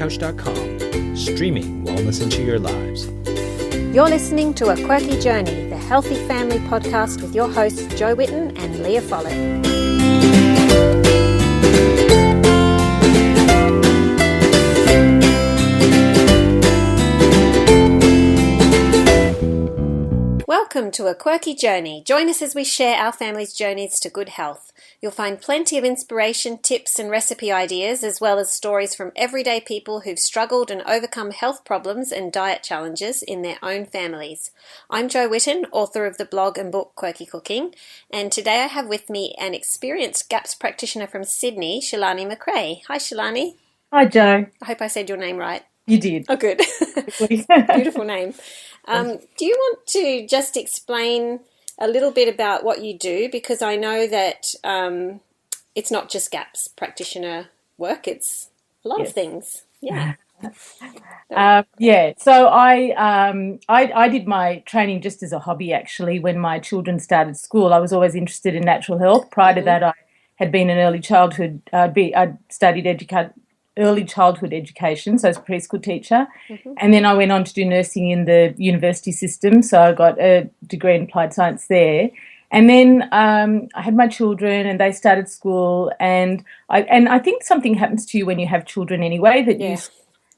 wellnesscouch.com, streaming wellness into your lives. You're listening to A Quirky Journey, the Healthy Family Podcast with your hosts Jo Whitten and Leah Follett. Welcome to A Quirky Journey. Join us as we share our family's journeys to good health. You'll find plenty of inspiration, tips and recipe ideas, as well as stories from everyday people who've struggled and overcome health problems and diet challenges in their own families. I'm Jo Whitten, author of the blog and book Quirky Cooking, and today I have with me an experienced GAPS practitioner from Sydney, Shalani McCray. Hi Shalani. Hi Jo. I hope I said your name right. You did. Oh, good. Beautiful name. Do you want to just explain a little bit about what you do? Because I know that it's not just GAPS practitioner work, it's a lot of things. Yeah. So I did my training just as a hobby, actually. When my children started school, I was always interested in natural health. Prior to that, I had been in early childhood. I'd studied early childhood education, so I was a preschool teacher. And then I went on to do nursing in the university system, so I got a degree in applied science there. And then I had my children and they started school, and I think something happens to you when you have children anyway, that you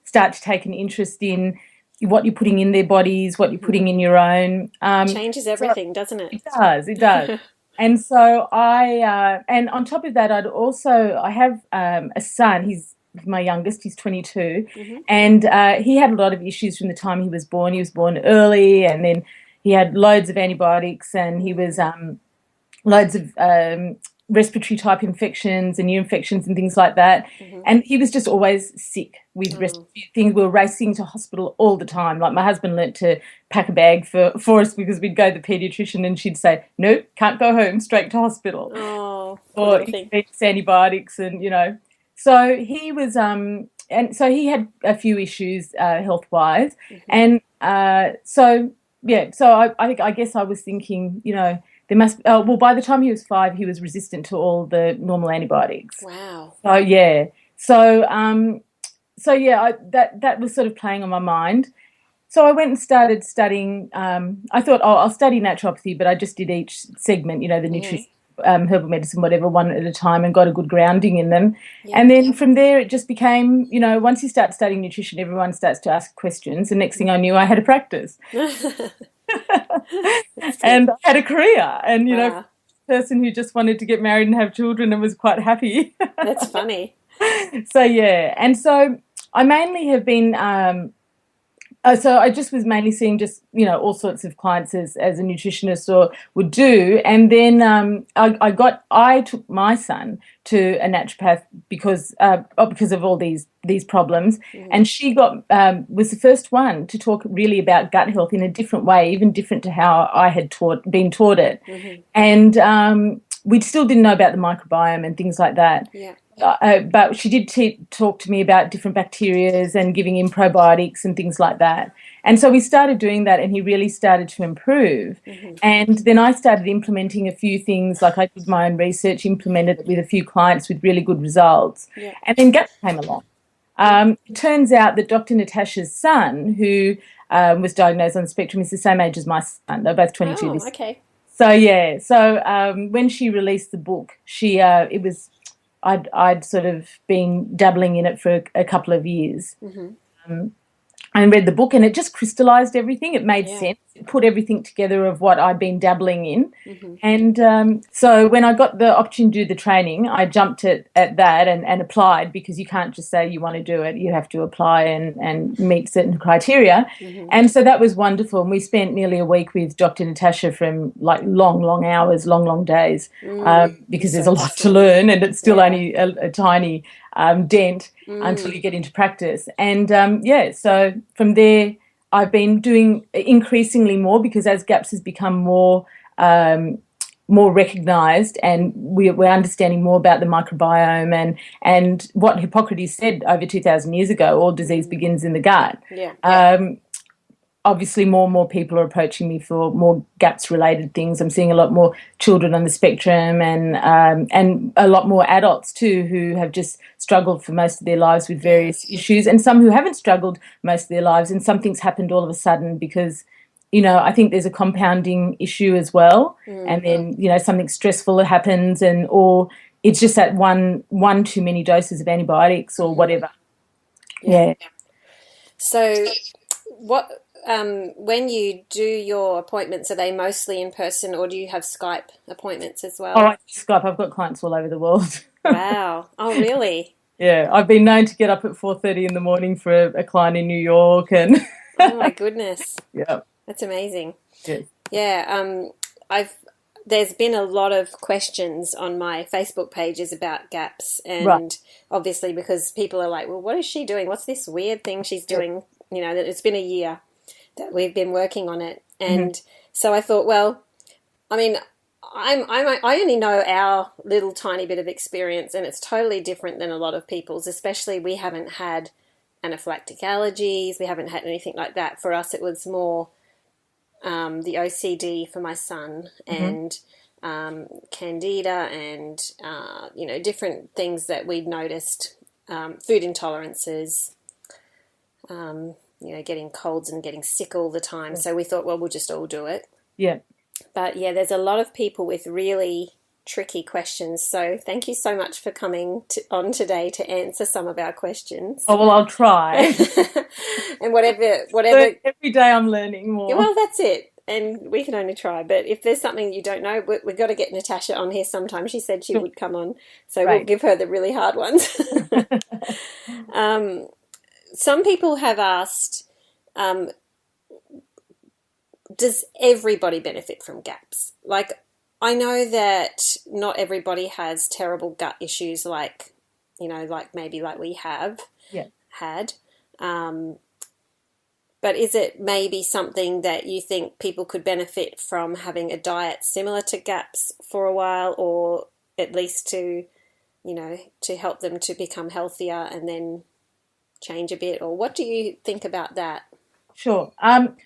start to take an interest in what you're putting in their bodies, what you're putting in your own. Changes everything, doesn't it? It does. And so and on top of that, I have a son. He's my youngest, he's 22, and he had a lot of issues from the time he was born. He was born early, and then he had loads of antibiotics, and he was loads of respiratory type infections and ear infections and things like that. And he was just always sick with respiratory things. We were racing to hospital all the time. Like, my husband learnt to pack a bag for us, because we'd go to the paediatrician and she'd say, nope, can't go home, straight to hospital. Or it's antibiotics, and So he was, and so he had a few issues health-wise, and so I guess I was thinking, there must. By the time he was 5, he was resistant to all the normal antibiotics. Wow. That was sort of playing on my mind. So I went and started studying. I thought, I'll study naturopathy, but I just did each segment, the nutrition. Herbal medicine, whatever, one at a time, and got a good grounding in them. And then from there it just became, once you start studying nutrition, everyone starts to ask questions, and next thing I knew, I had a practice. And I had a career, and, person who just wanted to get married and have children and was quite happy. That's funny. And so I mainly have been... So I just was mainly seeing all sorts of clients as a nutritionist would do. And then I took my son to a naturopath because of all these problems. And she was the first one to talk really about gut health in a different way, even different to how I had been taught it. And we still didn't know about the microbiome and things like that. But she did talk to me about different bacterias and giving him probiotics and things like that. And so we started doing that, and he really started to improve. And then I started implementing a few things, like I did my own research, implemented it with a few clients with really good results. And then GAPS came along. It turns out that Dr. Natasha's son, who was diagnosed on the spectrum, is the same age as my son. They're both 22. Oh, okay. So when she released the book, I'd sort of been dabbling in it for a couple of years. I read the book, and it just crystallised everything. It made sense. It put everything together of what I'd been dabbling in. And so when I got the opportunity to do the training, I jumped at that and applied, because you can't just say you want to do it. You have to apply and meet certain criteria. And so that was wonderful. And we spent nearly a week with Dr. Natasha, from like long hours, long days, because there's a lot to learn, and it's still only a tiny dent until you get into practice. And so from there I've been doing increasingly more, because as GAPS has become more recognised, and we're understanding more about the microbiome and what Hippocrates said over 2,000 years ago, all disease begins in the gut. obviously more and more people are approaching me for more GAPS related things. I'm seeing a lot more children on the spectrum and a lot more adults too who have just struggled for most of their lives with various issues, and some who haven't struggled most of their lives and something's happened all of a sudden because, you know, I think there's a compounding issue as well. And then, you know, something stressful that happens or it's just that one too many doses of antibiotics or whatever. Yeah. So what when you do your appointments, are they mostly in person or do you have Skype appointments as well? Oh, I Skype. I've got clients all over the world. Wow. Oh, really? Yeah, I've been known to get up at 4:30 in the morning for a client in New York, and Oh my goodness. yeah, That's amazing. yes. Yeah, there's been a lot of questions on my Facebook pages about GAPS, and Right. obviously because people are like, well, what is she doing? What's this weird thing she's doing? You know, that it's been a year that we've been working on it, and so I thought, well, I mean, I only know our little tiny bit of experience, and it's totally different than a lot of people's. Especially, we haven't had anaphylactic allergies, we haven't had anything like that. For us, it was more the OCD for my son and candida and you know, different things that we'd noticed, food intolerances. You know, getting colds and getting sick all the time. So we thought, well, we'll just all do it. Yeah. But yeah, there's a lot of people with really tricky questions. So thank you so much for coming on today to answer some of our questions. Oh well, I'll try. And whatever. Every day I'm learning more. Yeah, well, that's it. And we can only try. But if there's something you don't know, we've got to get Natasha on here sometime. She said she would come on. So Right. we'll give her the really hard ones. Some people have asked, does everybody benefit from GAPS? Like, I know that not everybody has terrible gut issues like, you know, like maybe like we have had. But is it maybe something that you think people could benefit from having a diet similar to GAPS for a while, or at least to, you know, to help them to become healthier and then change a bit? Or what do you think about that? Sure.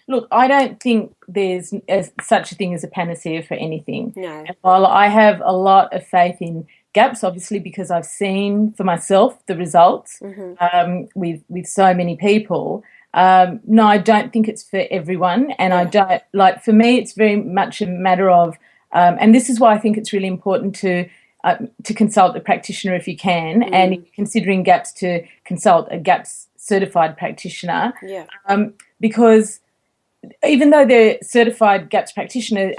Look, I don't think there's such a thing as a panacea for anything. No. And while I have a lot of faith in GAPS, obviously, because I've seen for myself the results with so many people, no, I don't think it's for everyone. And I don't, like, for me, it's very much a matter of, and this is why I think it's really important to consult a practitioner if you can, and if you're considering GAPS, to consult a GAPS certified practitioner. Yeah. Because even though they're certified GAPS practitioner,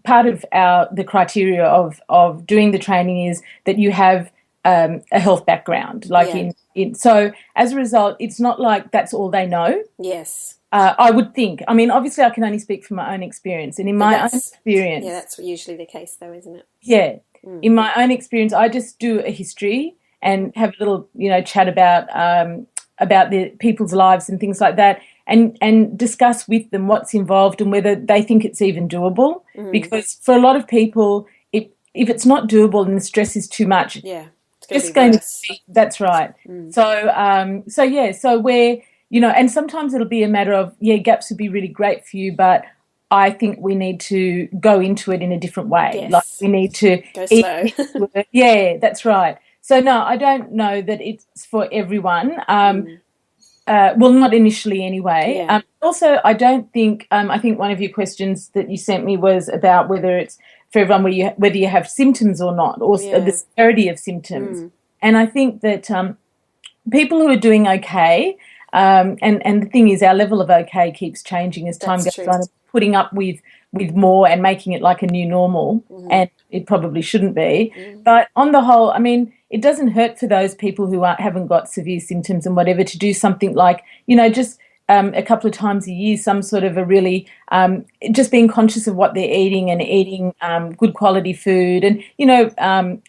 part of the criteria of doing the training is that you have a health background. So as a result, it's not like that's all they know. Yes. I would think. I mean, obviously, I can only speak from my own experience, and in my own experience, that's usually the case, though, isn't it? Yeah. In my own experience, I just do a history and have a little, you know, chat about the people's lives and things like that, and discuss with them what's involved and whether they think it's even doable. Because for a lot of people, if it's not doable and the stress is too much, it's going to be worse. That's right. So we're, you know, and sometimes it'll be a matter of, GAPS would be really great for you, but I think we need to go into it in a different way. Yes. Like we need to go slow. Yeah, that's right. So no, I don't know that it's for everyone. Well, not initially anyway. Yeah. Also, I don't think, I think one of your questions that you sent me was about whether it's for everyone, whether you have symptoms or not, or the severity of symptoms. And I think that people who are doing okay, and the thing is, our level of okay keeps changing as time goes on, putting up with more and making it like a new normal, and it probably shouldn't be. But on the whole, I mean, it doesn't hurt for those people who haven't got severe symptoms and whatever to do something like, you know, just a couple of times a year, some sort of a really, just being conscious of what they're eating and eating good quality food. And, you know,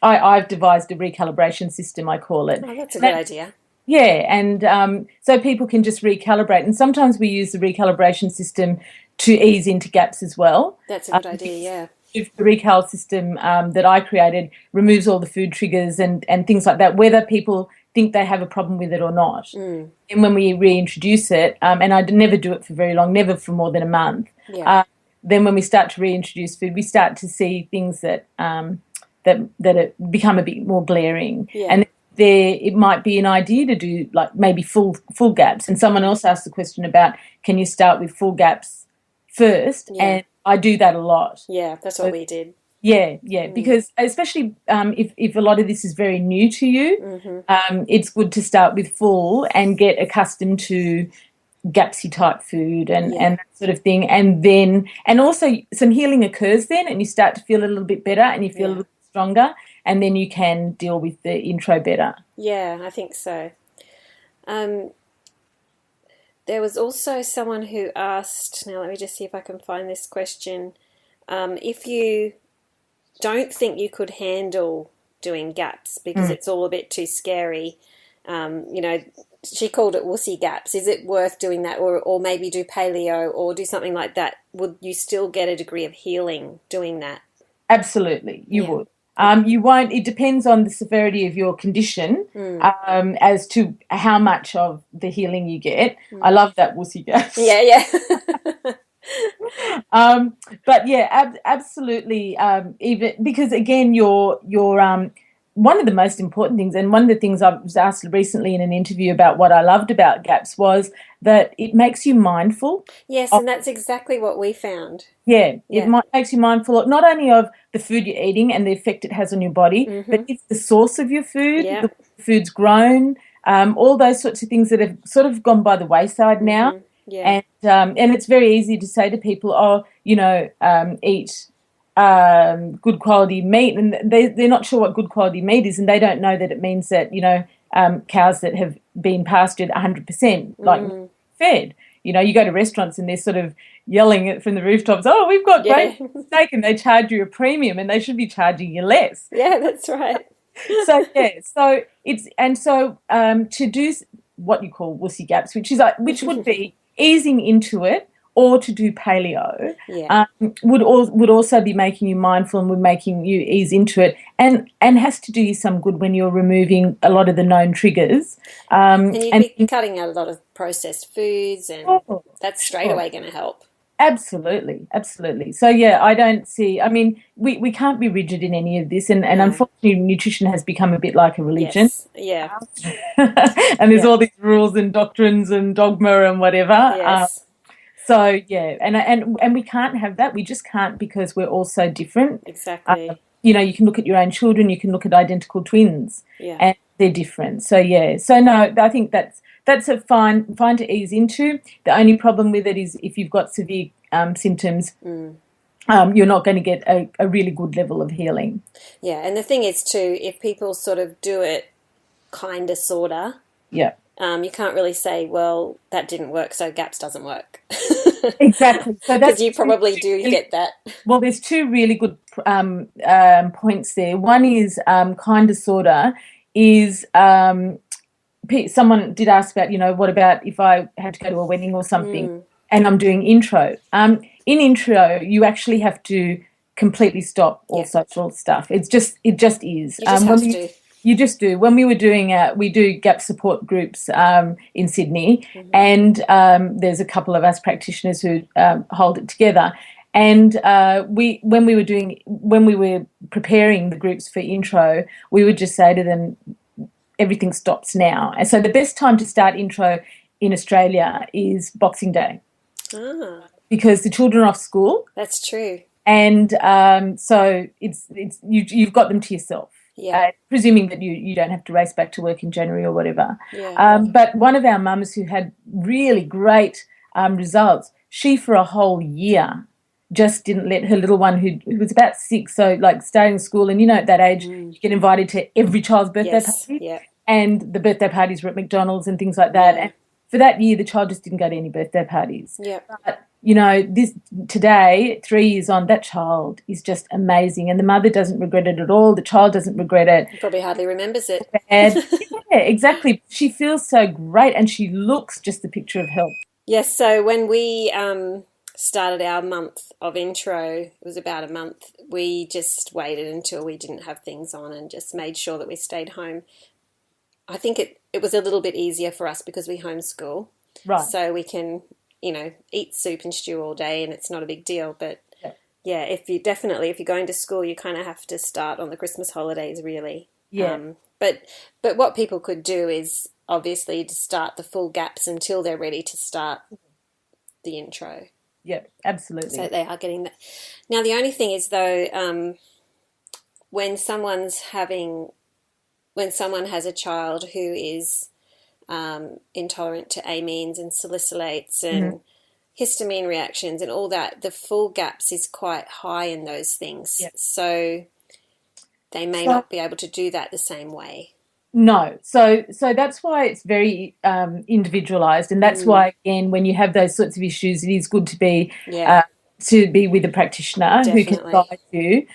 I've devised a recalibration system, I call it. Oh, that's a good idea. Yeah, and so people can just recalibrate. And sometimes we use the recalibration system to ease into GAPS as well. That's a good idea, yeah. The recal system that I created removes all the food triggers and things like that, whether people think they have a problem with it or not. And when we reintroduce it, and I never do it for very long, never for more than a month, then when we start to reintroduce food, we start to see things that that become a bit more glaring. And it might be an idea to do like maybe full gaps. And someone else asked the question about, can you start with full gaps first? And I do that a lot. Yeah, that's what we did. Yeah, because especially if a lot of this is very new to you, it's good to start with full and get accustomed to gapsy type food and that sort of thing. And also some healing occurs then, and you start to feel a little bit better and you feel a little bit stronger, and then you can deal with the intro better. Yeah, I think so. There was also someone who asked, now let me just see if I can find this question, if you don't think you could handle doing gaps because it's all a bit too scary, she called it wussy gaps. Is it worth doing that, or maybe do paleo or do something like that? Would you still get a degree of healing doing that? Absolutely, you would. You won't. It depends on the severity of your condition as to how much of the healing you get. I love that wussy gaps. Yeah. But yeah, absolutely. Even because again, your one of the most important things, and one of the things I was asked recently in an interview about what I loved about gaps was that it makes you mindful. Yes, and that's exactly what we found. Yeah. Makes you mindful not only of the food you're eating and the effect it has on your body, but it's the source of your food, the food's grown, all those sorts of things that have sort of gone by the wayside now. Yeah. And it's very easy to say to people, eat good quality meat, and they're not sure what good quality meat is, and they don't know that it means that cows that have been pastured 100% like fed. You go to restaurants and they're sort of yelling it from the rooftops, oh, we've got great steak, and they charge you a premium, and they should be charging you less. Yeah, that's right. To do what you call wussy gaps, which would be easing into it, or to do paleo, would also be making you mindful and would making you ease into it, and has to do you some good when you're removing a lot of the known triggers. And you'd be cutting out a lot of processed foods, and that's straight away going to help. Absolutely. So, yeah, I don't see, we can't be rigid in any of this, and unfortunately nutrition has become a bit like a religion. Yes. Yeah. And there's all these rules and doctrines and dogma and whatever. Yes. So, yeah, and we can't have that. We just can't, because we're all so different. Exactly. You can look at your own children, you can look at identical twins, and they're different. So, yeah. So, no, I think that's a fine to ease into. The only problem with it is if you've got severe symptoms, you're not going to get a really good level of healing. Yeah, and the thing is too, if people sort of do it kind of, sort of, you can't really say, well, that didn't work, so GAPS doesn't work. Exactly. So because you probably do get that. Well, there's two really good points there. One is kind of, sort of, is someone did ask about, what about if I had to go to a wedding or something and I'm doing intro. In intro, you actually have to completely stop all social stuff. It just is. You just have to. You just do. When we were doing, we do GAP support groups in Sydney, and there's a couple of us practitioners who hold it together. And when we were preparing the groups for intro, we would just say to them, everything stops now. And so the best time to start intro in Australia is Boxing Day, because the children are off school. That's true. And so it's you've got them to yourself. Yeah. Presuming that you don't have to race back to work in January or whatever. Yeah. But one of our mums who had really great results, she for a whole year just didn't let her little one, who was about 6, so like starting school, and at that age you get invited to every child's birthday party, and the birthday parties were at McDonald's and things like that. And for that year, the child just didn't go to any birthday parties. Yeah. But this today, 3 years on, that child is just amazing, and the mother doesn't regret it at all. The child doesn't regret it. He probably hardly remembers it. Yeah, exactly. She feels so great, and she looks just the picture of health. Yes. So when we started our month of intro, it was about a month. We just waited until we didn't have things on and just made sure that we stayed home. I think it was a little bit easier for us because we homeschool. Right. So we can, eat soup and stew all day and it's not a big deal. But yeah, if you're going to school, you kind of have to start on the Christmas holidays, really. Yeah. But what people could do is obviously to start the full gaps until they're ready to start the intro. Yeah, absolutely. So they are getting that. Now, the only thing is, though, when someone has a child who is intolerant to amines and salicylates and histamine reactions and all that, the full gaps is quite high in those things. Yep. So they may not be able to do that the same way. No. So that's why it's very individualized, and that's why, again, when you have those sorts of issues, it is good to be with a practitioner. Definitely. Who can guide you.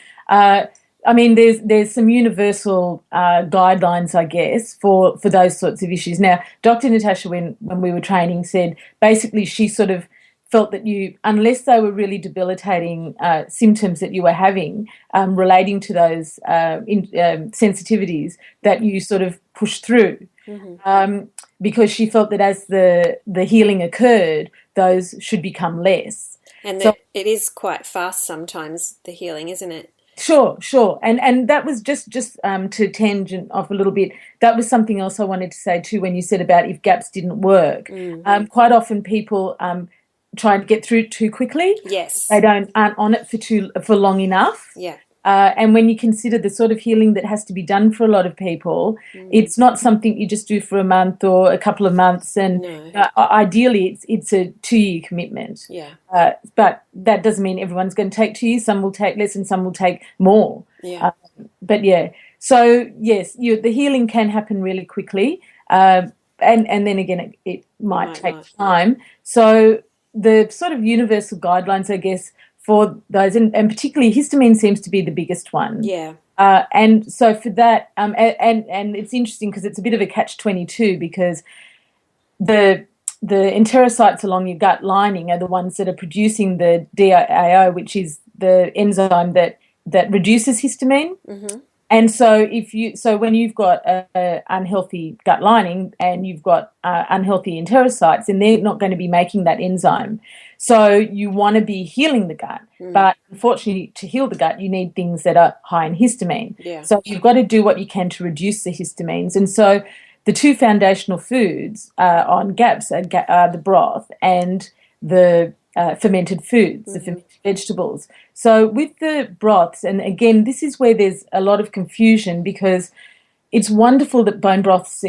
I mean, there's some universal guidelines, I guess, for those sorts of issues. Now, Dr. Natasha, when we were training, said basically she sort of felt that unless they were really debilitating symptoms that you were having relating to those sensitivities, that you sort of push through. Because she felt that as the healing occurred, those should become less. And it is quite fast sometimes, the healing, isn't it? Sure. And that was just to tangent off a little bit, that was something else I wanted to say too when you said about if gaps didn't work. Quite often people try and get through it too quickly. Yes. They aren't on it for long enough. Yeah. And when you consider the sort of healing that has to be done for a lot of people, it's not something you just do for a month or a couple of months. And ideally, it's a 2-year commitment. Yeah. But that doesn't mean everyone's going to take 2 years. Some will take less and some will take more. Yeah. But yeah, so yes, the healing can happen really quickly. And then again, it might take time. So the sort of universal guidelines, I guess, for those, and particularly histamine seems to be the biggest one. Yeah. And so for that, and it's interesting because it's a bit of a catch-22 because the enterocytes along your gut lining are the ones that are producing the DAO, which is the enzyme that reduces histamine. And so when you've got a unhealthy gut lining and you've got unhealthy enterocytes, then they're not going to be making that enzyme. So you want to be healing the gut, but unfortunately, to heal the gut, you need things that are high in histamine. Yeah. So you've got to do what you can to reduce the histamines. And so the two foundational foods on GAPS are the broth and the fermented foods, the fermented vegetables. So with the broths, and again, this is where there's a lot of confusion because it's wonderful that bone broths,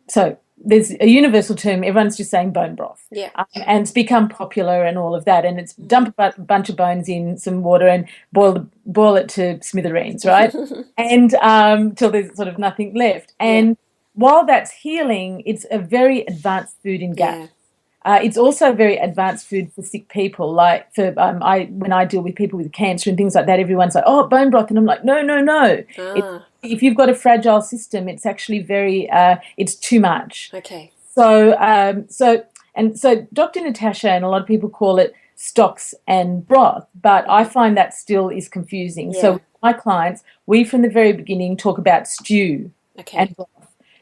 so there's a universal term, everyone's just saying bone broth. Yeah. And it's become popular and all of that, and it's dump a bunch of bones in some water and boil it to smithereens, right? And till there's sort of nothing left. And while that's healing, it's a very advanced food in GAPS. It's also very advanced food for sick people. Like for when I deal with people with cancer and things like that, everyone's like, "Oh, bone broth," and I'm like, "No. If you've got a fragile system, it's actually very it's too much." Okay. So Dr. Natasha and a lot of people call it stocks and broth, but I find that still is confusing. Yeah. So with my clients, we from the very beginning talk about stew and broth.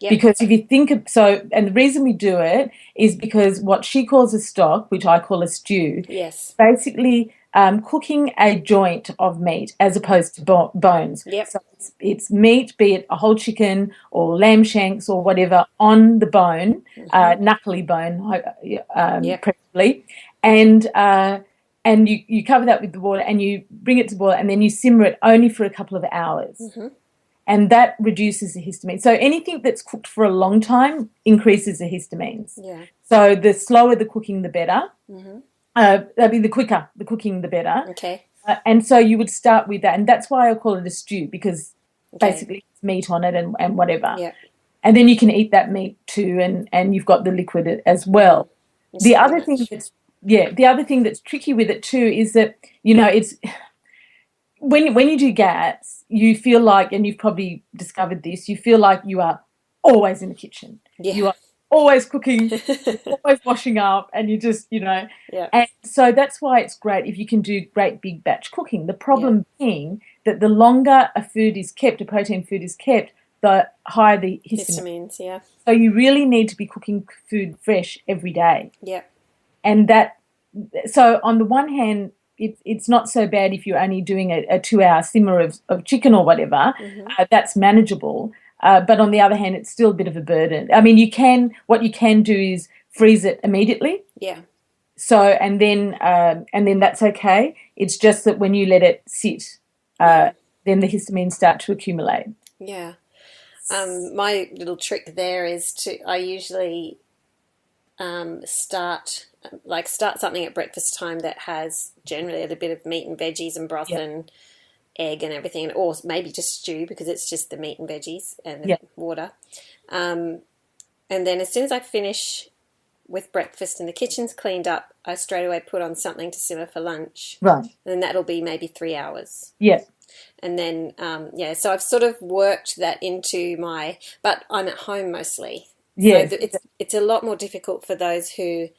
Yep. Because if you think of, and the reason we do it is because what she calls a stock, which I call a stew, basically cooking a joint of meat as opposed to bones. Yep. So it's meat, be it a whole chicken or lamb shanks or whatever, on the bone, knuckly bone, preferably, and you cover that with the water and you bring it to boil and then you simmer it only for a couple of hours. And that reduces the histamine. So anything that's cooked for a long time increases the histamines. Yeah. So the slower the cooking, the better. The quicker the cooking, the better. Okay. And so you would start with that. And that's why I call it a stew, because basically it's meat on it and whatever. Yeah. And then you can eat that meat too, and you've got the liquid as well. The other thing that's tricky with it too is that, it's when you do GAPS, you feel like, and you've probably discovered this, you feel like you are always in the kitchen. Yeah. You are always cooking, always washing up, and you just, Yeah. And so that's why it's great if you can do great big batch cooking. The problem being that the longer a food is kept, a protein food is kept, the higher the histamine. Histamines, yeah. So you really need to be cooking food fresh every day. Yeah. And so on the one hand, it's not so bad if you're only doing a 2-hour simmer of chicken or whatever. That's manageable. But on the other hand, it's still a bit of a burden. I mean, what you can do is freeze it immediately. Yeah. So and then that's okay. It's just that when you let it sit, then the histamines start to accumulate. Yeah. My little trick there is I usually start something at breakfast time that has generally a little bit of meat and veggies and broth and egg and everything, or maybe just stew because it's just the meat and veggies and the water. And then as soon as I finish with breakfast and the kitchen's cleaned up, I straight away put on something to simmer for lunch. Right. And then that'll be maybe 3 hours. Yeah. And then, so I've sort of worked that into but I'm at home mostly. Yeah. So it's a lot more difficult for those who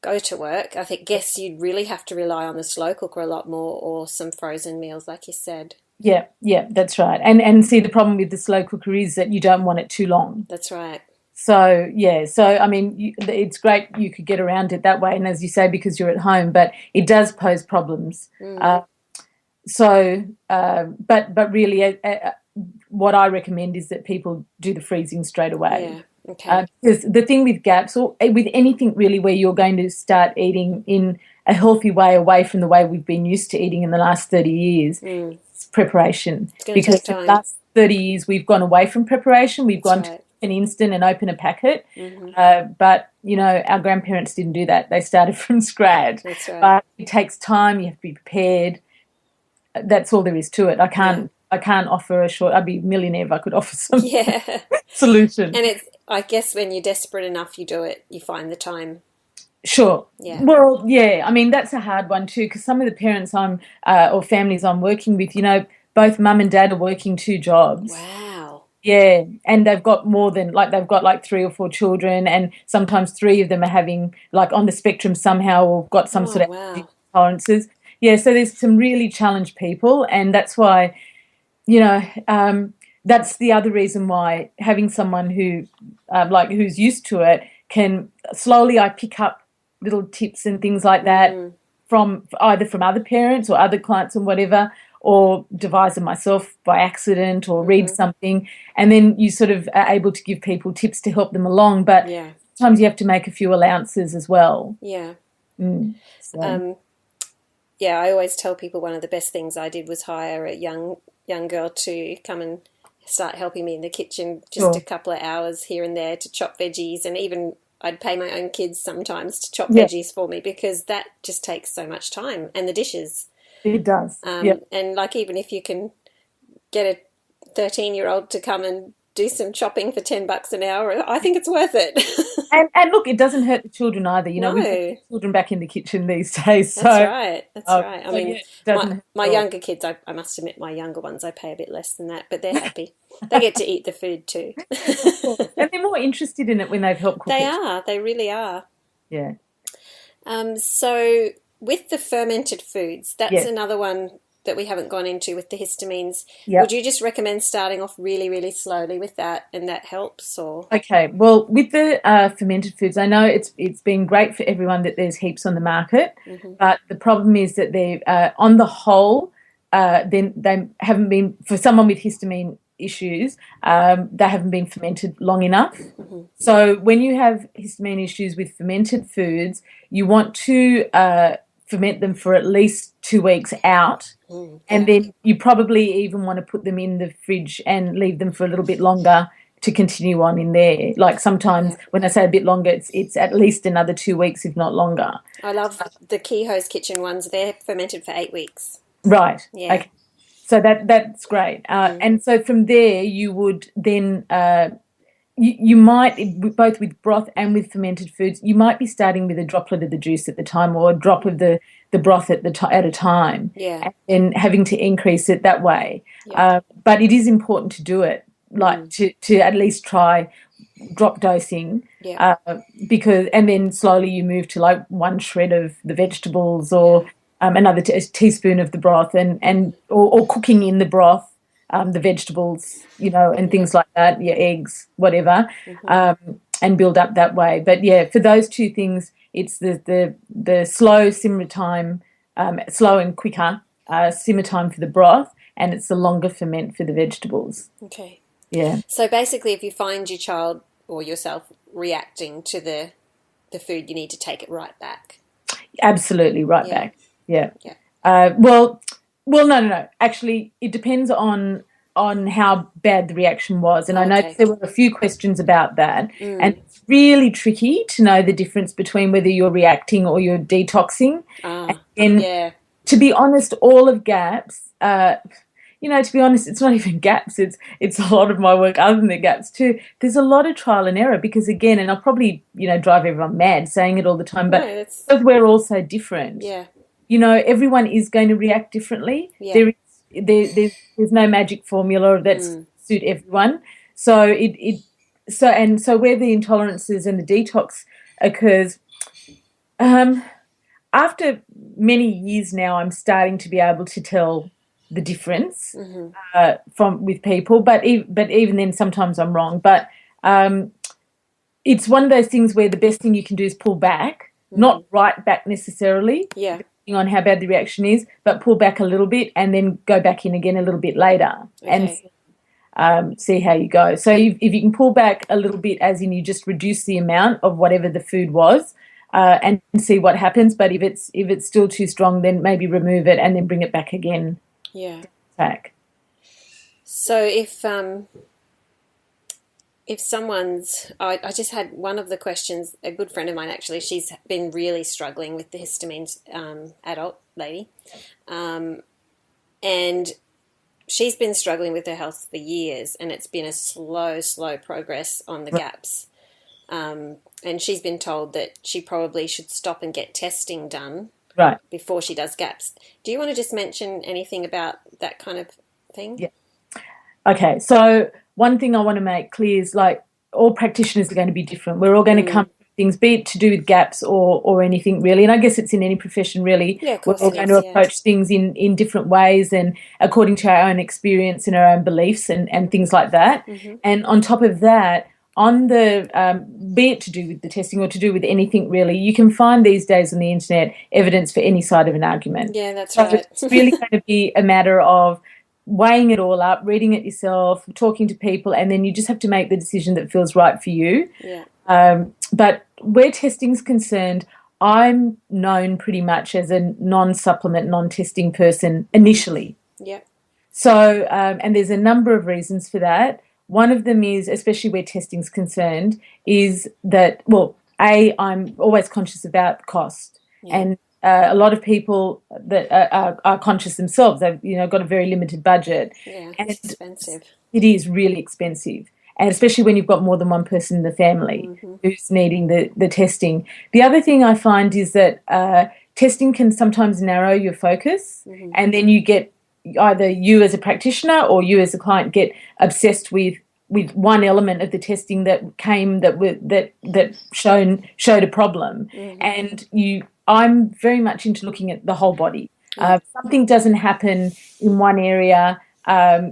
go to work. I guess you'd really have to rely on the slow cooker a lot more, or some frozen meals, like you said. Yeah, that's right. And see, the problem with the slow cooker is that you don't want it too long. That's right. So, I mean, it's great you could get around it that way, and as you say, because you're at home, but it does pose problems. But really, what I recommend is that people do the freezing straight away. Yeah. Okay. Because the thing with GAPS, or with anything really where you're going to start eating in a healthy way away from the way we've been used to eating in the last 30 years, it's preparation. It's going to take time. The last 30 years we've gone away from preparation. We've gone to an instant and open a packet. But, our grandparents didn't do that. They started from scratch. That's right. But it takes time. You have to be prepared. That's all there is to it. I can't offer I'd be a millionaire if I could offer some solution. And I guess when you're desperate enough, you do it. You find the time. Sure. Yeah. Well, yeah. I mean, that's a hard one too, because some of the parents or families I'm working with, both mum and dad are working 2 jobs. Wow. Yeah, and they've got they've got 3 or 4 children, and sometimes 3 of them are having on the spectrum somehow, or got some sort of intolerances. Yeah, so there's some really challenged people, and that's why, that's the other reason why having someone who, who's used to it, can slowly I pick up little tips and things like that from either from other parents or other clients and whatever, or devise them myself by accident or read something, and then you sort of are able to give people tips to help them along. But sometimes you have to make a few allowances as well. Yeah. So. I always tell people one of the best things I did was hire a young girl to come and start helping me in the kitchen, just a couple of hours here and there to chop veggies, and even I'd pay my own kids sometimes to chop veggies for me, because that just takes so much time, and the dishes. It does. And even if you can get a 13-year-old to come and do some chopping for $10 an hour, I think it's worth it. and look, it doesn't hurt the children either. No. We put children back in the kitchen these days. So, That's right. I mean, my hurt. younger kids, I must admit, my younger ones, I pay a bit less than that, but they're happy. They get to eat the food too. And they're more interested in it when they've helped cook They it. are. They really are. Yeah. So with the fermented foods, that's another one that we haven't gone into with the histamines. Yep. Would you just recommend starting off really, really slowly with that, and that helps? Or Okay, well, with the fermented foods, I know it's been great for everyone that there's heaps on the market, but the problem is that they, on the whole, then they haven't been, for someone with histamine issues, they haven't been fermented long enough. So when you have histamine issues with fermented foods, you want to ferment them for at least 2 weeks out, and then you probably even want to put them in the fridge and leave them for a little bit longer to continue on in there. Like sometimes when I say a bit longer, it's at least another 2 weeks, if not longer. I love the Kehoe's Kitchen ones. They're fermented for 8 weeks. Right. Yeah. Okay. So that's great. And so from there you would then you might, both with broth and with fermented foods, you might be starting with a droplet of the juice at the time, or a drop of the broth at a time, and having to increase it that way. But it is important to do it, to at least try drop dosing, because, and then slowly you move to 1 shred of the vegetables, or another teaspoon of the broth, and or cooking in the broth. the vegetables, and things like that, your eggs, whatever, and build up that way. But yeah, for those two things, it's the slow simmer time, slow and quicker simmer time for the broth, and it's the longer ferment for the vegetables. Okay. Yeah. So basically, if you find your child or yourself reacting to the food, you need to take it right back. Absolutely, right back. Yeah. No. Actually, it depends on how bad the reaction was, and I know there were a few questions about that, and it's really tricky to know the difference between whether you're reacting or you're detoxing. And to be honest, all of GAPS, to be honest, it's not even GAPS. It's a lot of my work other than the GAPS too. There's a lot of trial and error because, again, and I'll probably, drive everyone mad saying it all the time, but because we're all so different. Yeah. Everyone is going to react differently. Yeah. There's no magic formula that's suit everyone. So so where the intolerances and the detox occurs, after many years now, I'm starting to be able to tell the difference with people, but even then, sometimes I'm wrong. But it's one of those things where the best thing you can do is pull back, not right back necessarily, depending on how bad the reaction is, but pull back a little bit and then go back in again a little bit later and see how you go. So if you can pull back a little bit, as in you just reduce the amount of whatever the food was, and see what happens. But if it's still too strong, then maybe remove it and then bring it back again. Yeah. Back. So if someone's, I just had one of the questions, a good friend of mine actually, she's been really struggling with the histamine, adult lady, and she's been struggling with her health for years, and it's been a slow progress on the GAPS. And she's been told that she probably should stop and get testing done before she does GAPS. Do you want to just mention anything about that kind of thing? Yeah. Okay, so one thing I want to make clear is, like, all practitioners are going to be different. We're all going to come to things, be it to do with GAPS or anything really, and I guess it's in any profession really. Yeah, we're all going to approach things in different ways and according to our own experience and our own beliefs and things like that. And on top of that, on the be it to do with the testing or to do with anything really, you can find these days on the internet evidence for any side of an argument. Yeah, that's right. It's really going to be a matter of weighing it all up, reading it yourself, talking to people, and then you just have to make the decision that feels right for you. Yeah. But where testing's concerned, I'm known pretty much as a non-supplement, non-testing person initially. Yeah. So, and there's a number of reasons for that. One of them is, especially where testing's concerned, is that, I'm always conscious about cost. Yeah. And a lot of people that are conscious themselves, they've got a very limited budget. Yeah, and it's expensive. It is really expensive, and especially when you've got more than one person in the family who's needing the testing. The other thing I find is that testing can sometimes narrow your focus, and then you get either you as a practitioner or you as a client get obsessed with one element of the testing that showed a problem, and I'm very much into looking at the whole body. Something doesn't happen in one area,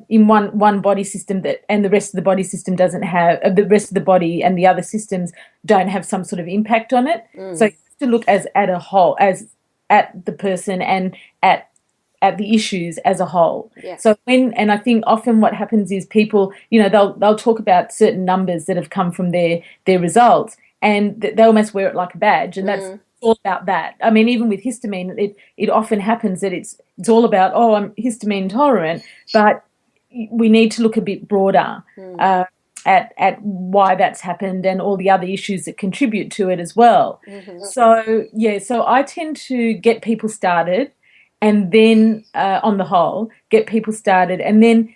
in one body system and the rest of the body system doesn't have, the rest of the body and the other systems don't have some sort of impact on it. So you have to look at a whole, as at the person and at the issues as a whole. Yeah. So and I think often what happens is people, they'll talk about certain numbers that have come from their results, and they almost wear it like a badge, and that's all about that. I mean, even with histamine, it often happens that it's all about, I'm histamine intolerant, but we need to look a bit broader at why that's happened and all the other issues that contribute to it as well. So I tend to get people started, and then on the whole, get people started, and then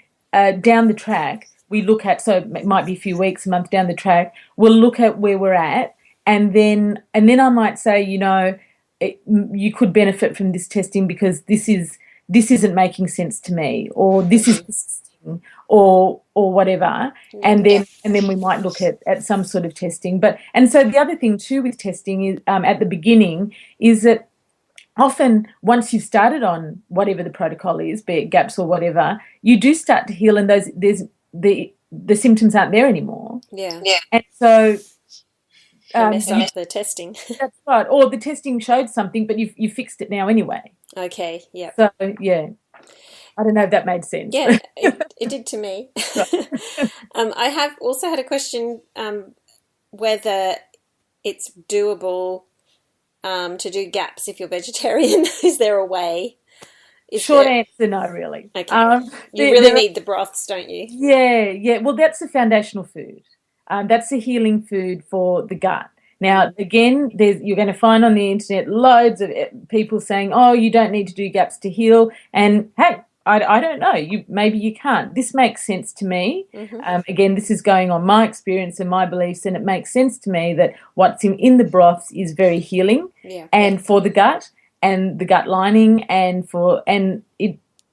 down the track, we look at, so it might be a few weeks, a month down the track, we'll look at where we're at, and then I might say, you could benefit from this testing because this isn't making sense to me, or this is persisting, or whatever, and then we might look at some sort of testing. And so the other thing too with testing is at the beginning is that often once you've started on whatever the protocol is, be it GAPS or whatever, you do start to heal, and the symptoms aren't there anymore. Yeah. And so mess up the testing. that's right. Or the testing showed something, but you fixed it now anyway. Okay. Yeah. So yeah, I don't know if that made sense. Yeah, it did to me. I have also had a question whether it's doable to do GAPS if you're vegetarian. Is there a way? Short answer, no, really. Okay. You really need the broths, don't you? Yeah. Well, that's a foundational food. That's a healing food for the gut. Now, again, you're going to find on the internet loads of people saying, "Oh, you don't need to do GAPS to heal." And hey, I don't know. Maybe you can't. This makes sense to me. Again, this is going on my experience and my beliefs, and it makes sense to me that what's in the broths is very healing, and for the gut and the gut lining,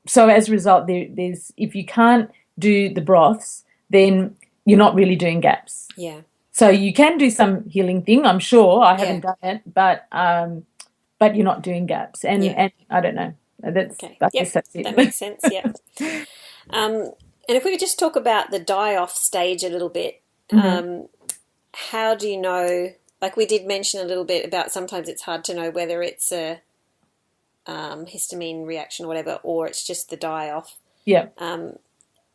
so as a result, there's if you can't do the broths, then you're not really doing GAPS. Yeah. So you can do some healing thing, I'm sure. I haven't done it, but you're not doing GAPS, and I don't know. That's okay. I guess that's it. That makes sense. Yeah. And if we could just talk about the die-off stage a little bit, how do you know? Like we did mention a little bit about sometimes it's hard to know whether it's a histamine reaction or whatever, or it's just the die-off. Yeah.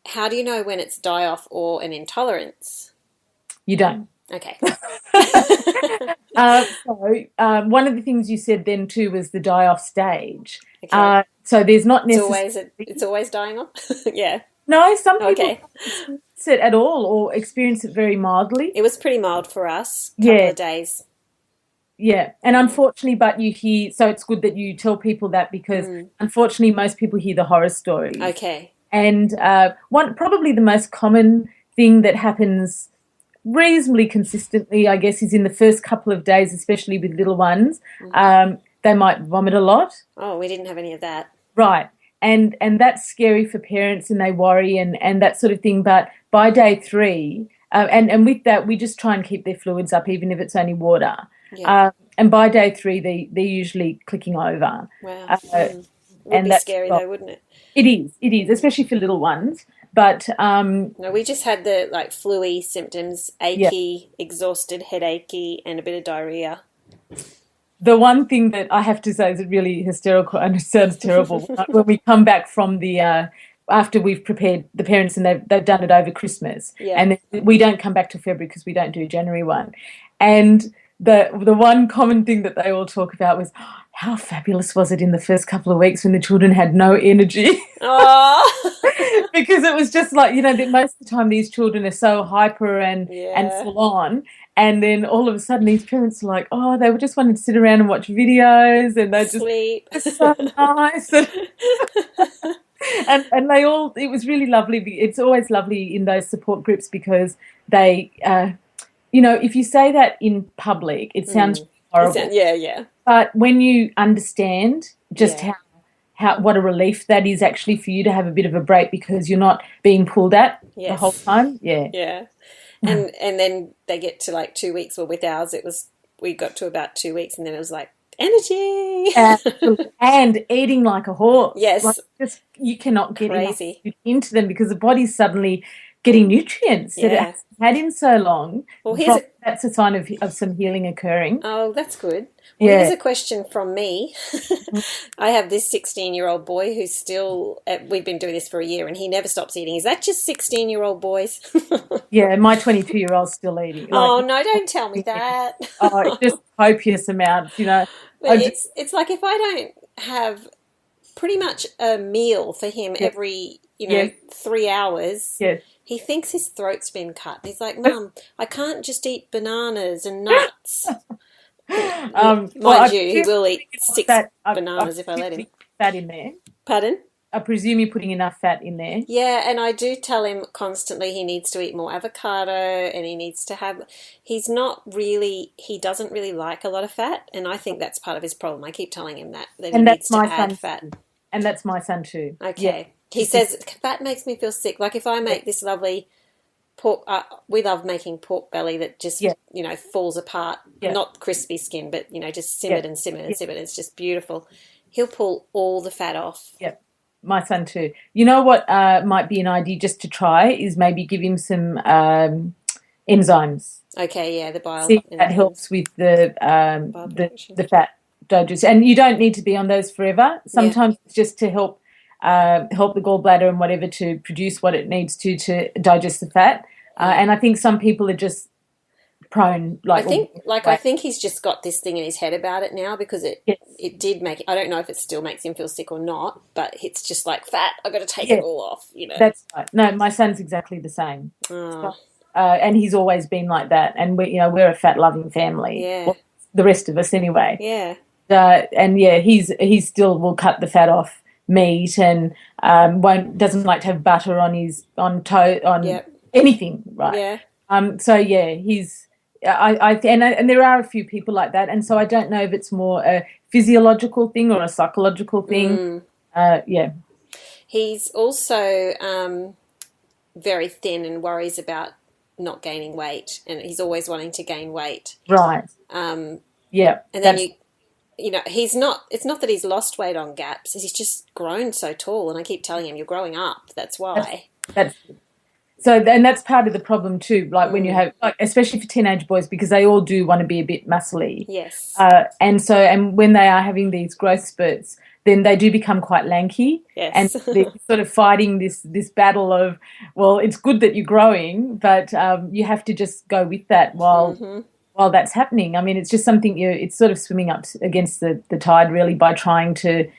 How do you know when it's die-off or an intolerance? You don't. Okay. One of the things you said then too was the die-off stage. Okay. So there's not necessarily... It's always dying off? Yeah. No, some people don't experience it at all or experience it very mildly. It was pretty mild for us, a couple of days. Yeah, and unfortunately, but you hear... So it's good that you tell people that because unfortunately most people hear the horror stories. Okay. And probably the most common thing that happens reasonably consistently, I guess, is in the first couple of days, especially with little ones, they might vomit a lot. Oh, we didn't have any of that. Right. And that's scary for parents and they worry and that sort of thing. But by day 3, and with that, we just try and keep their fluids up, even if it's only water. Yeah. And by day 3, they're usually clicking over. Wow. Would be scary though, wouldn't it? It is, especially for little ones. But no, we just had the flu-y symptoms, achy, exhausted, headachy, and a bit of diarrhea. The one thing that I have to say is really hysterical, and it sounds terrible, when we come back from the after we've prepared the parents and they've done it over Christmas, and we don't come back till February because we don't do January 1, and the one common thing that they all talk about was, how fabulous was it in the first couple of weeks when the children had no energy? Oh. Because it was just like, that most of the time these children are so hyper and full on. And then all of a sudden these parents are like, oh, they just wanted to sit around and watch videos and they just sleep. It's so nice. And they all, it was really lovely. It's always lovely in those support groups because they, if you say that in public, it sounds horrible. Yeah. But when you understand just how what a relief that is actually for you to have a bit of a break because you're not being pulled at the whole time. Yeah. And then they get to 2 weeks. Well, with ours, we got to about 2 weeks, and then it was like energy and eating like a horse. Yes, just you cannot get enough food into them because the body's suddenly getting nutrients that it hasn't had in so long. Well, that's a sign of some healing occurring. Oh, that's good. Well, here's a question from me. I have this 16-year-old boy who's still, we've been doing this for a year, and he never stops eating. Is that just 16-year-old boys? Yeah, my 22-year-old's still eating. Oh, no, don't tell me that. Oh, just copious amounts, But it's like if I don't have pretty much a meal for him every, 3 hours, he thinks his throat's been cut. He's like, Mum, I can't just eat bananas and nuts. Mind you, he will eat 6 bananas if I let him. Fat in there. Pardon? I presume you're putting enough fat in there. Yeah, and I do tell him constantly he needs to eat more avocado and he needs to have... He doesn't really like a lot of fat, and I think that's part of his problem. I keep telling him that he needs to add fat. And that's my son too. Okay. Yeah. He says, fat makes me feel sick. Like if I make this lovely pork. We love making pork belly that just Yeah, falls apart, yeah, not crispy skin, but just yeah, simmered and simmered and yeah, simmered. It's just beautiful. He'll pull all the fat off. yeah. My son too. You know what might be an idea just to try is maybe give him some enzymes. Okay, yeah, the See bile if that enzymes, helps with the bile production. fat digestion. And you don't need to be on those forever. Yeah, Sometimes it's just to help the gallbladder and whatever to produce what it needs to digest the fat. yeah. And I think some people are just prone, I like, think, I like, think he's just got this thing in his head about it now because yes, it did make. I don't know if it still makes him feel sick or not, but it's just like fat. I got to take it yeah, all off. that's right. No, my son's exactly the same. Oh, So, and he's always been like that. And we're a fat loving family. yeah, Well, the rest of us anyway. yeah, And yeah, he still will cut the fat off meat and won't doesn't like to have butter on his on yep, anything, right? yeah. So yeah, and there are a few people like that, and so I don't know if it's more a physiological thing or a psychological thing. Mm. Yeah, He's also very thin and worries about not gaining weight, and he's always wanting to gain weight. right. Um, Yeah, and then he's not. It's not that he's lost weight on gaps; he's just grown so tall. And I keep telling him, "You're growing up. That's why." that's so, and that's part of the problem too. Like when you Mm. have, like, especially for teenage boys, because they all do want to be a bit muscly. Yes. And when they are having these growth spurts, then they do become quite lanky, and Yes. they're sort of fighting this battle of, well, it's good that you're growing, but you have to just go with that hmm while that's happening. I mean, it's just something it's sort of swimming up against the tide, really, by trying to,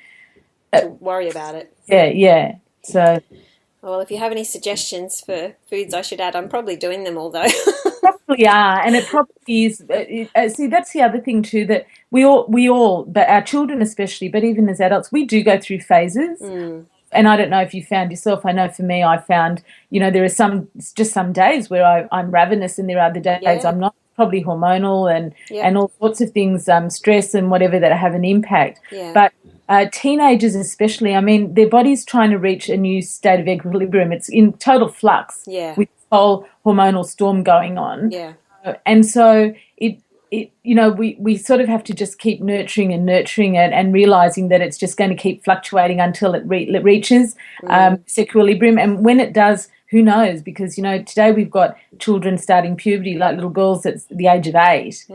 To worry about it. yeah. So. Well, if you have any suggestions for foods I should add, I'm probably doing them all though. Probably are, and it probably is. See, that's the other thing too, that we all, but our children especially, but even as adults, we do go through phases. Mm. And I don't know if you found yourself. I know for me, I found there are some days where I'm ravenous, and there are other days Yeah. I'm not. Probably hormonal and Yep. all sorts of things, stress and whatever that have an impact. Yeah. But teenagers especially, I mean, their body's trying to reach a new state of equilibrium. It's in total flux Yeah. with this whole hormonal storm going on. Yeah. And so we sort of have to just keep nurturing it and realizing that it's just going to keep fluctuating until it reaches equilibrium. And when it does, who knows? Because today we've got children starting puberty, like little girls at the age of 8,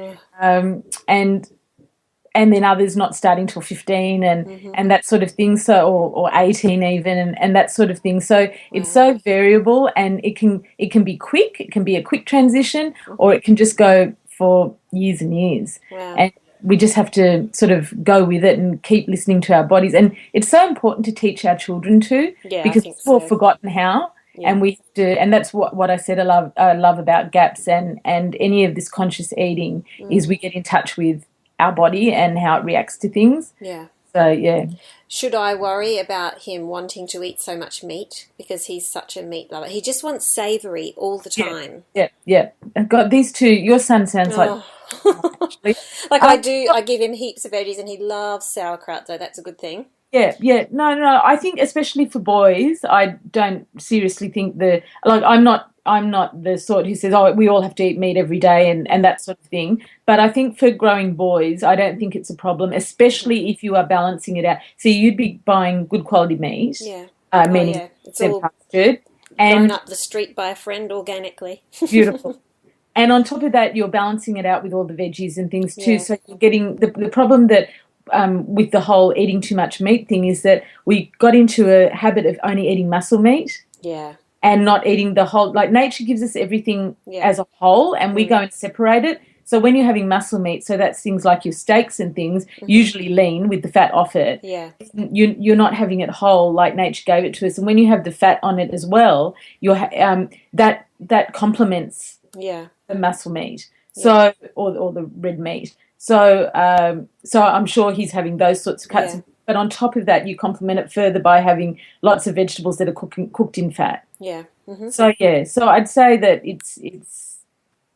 and then others not starting till 15 and that sort of thing. So or 18 even and that sort of thing. So it's so variable, and it can be quick. It can be a quick transition, or it can just go for years and years. Wow. And we just have to sort of go with it and keep listening to our bodies. And it's so important to teach our children too, Yeah, I because think we've all so. forgotten how. Yeah. And we have to, and that's what I said. I love about GAPS and any of this conscious eating is we get in touch with our body and how it reacts to things. Yeah. So yeah. Should I worry about him wanting to eat so much meat because he's such a meat lover? He just wants savoury all the time. Yeah. God, these two. Your son sounds like. Oh. Actually. Like I give him heaps of veggies and he loves sauerkraut, so that's a good thing. Yeah. No. I think especially for boys, I don't seriously think I'm not the sort who says, oh, we all have to eat meat every day and that sort of thing. But I think for growing boys, I don't think it's a problem, especially if you are balancing it out. So you'd be buying good quality meat, Yeah. meaning Yeah. It's all pastured, grown and up the street by a friend organically. beautiful. And on top of that, you're balancing it out with all the veggies and things too. Yeah. So you're getting the problem that with the whole eating too much meat thing is that we got into a habit of only eating muscle meat Yeah. and not eating the whole. Like nature gives us everything as a whole, and we go and separate it. So when you're having muscle meat, so that's things like your steaks and things, usually lean with the fat off it. Yeah. You're not having it whole like nature gave it to us. And when you have the fat on it as well, you're that complements the muscle meat. So or the red meat. So I'm sure he's having those sorts of cuts. Yeah. But on top of that, you complement it further by having lots of vegetables that are cooked in fat. Yeah. Mm-hmm. So I'd say that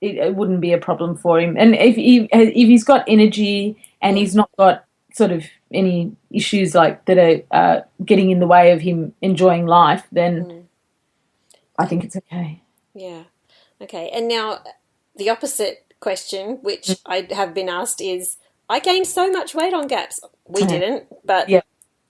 it wouldn't be a problem for him. And if he's got energy and he's not got sort of any issues like that are getting in the way of him enjoying life, then I think it's okay. Yeah. Okay. And now the opposite question, which I have been asked, is I gained so much weight on gaps. We didn't, but Yeah.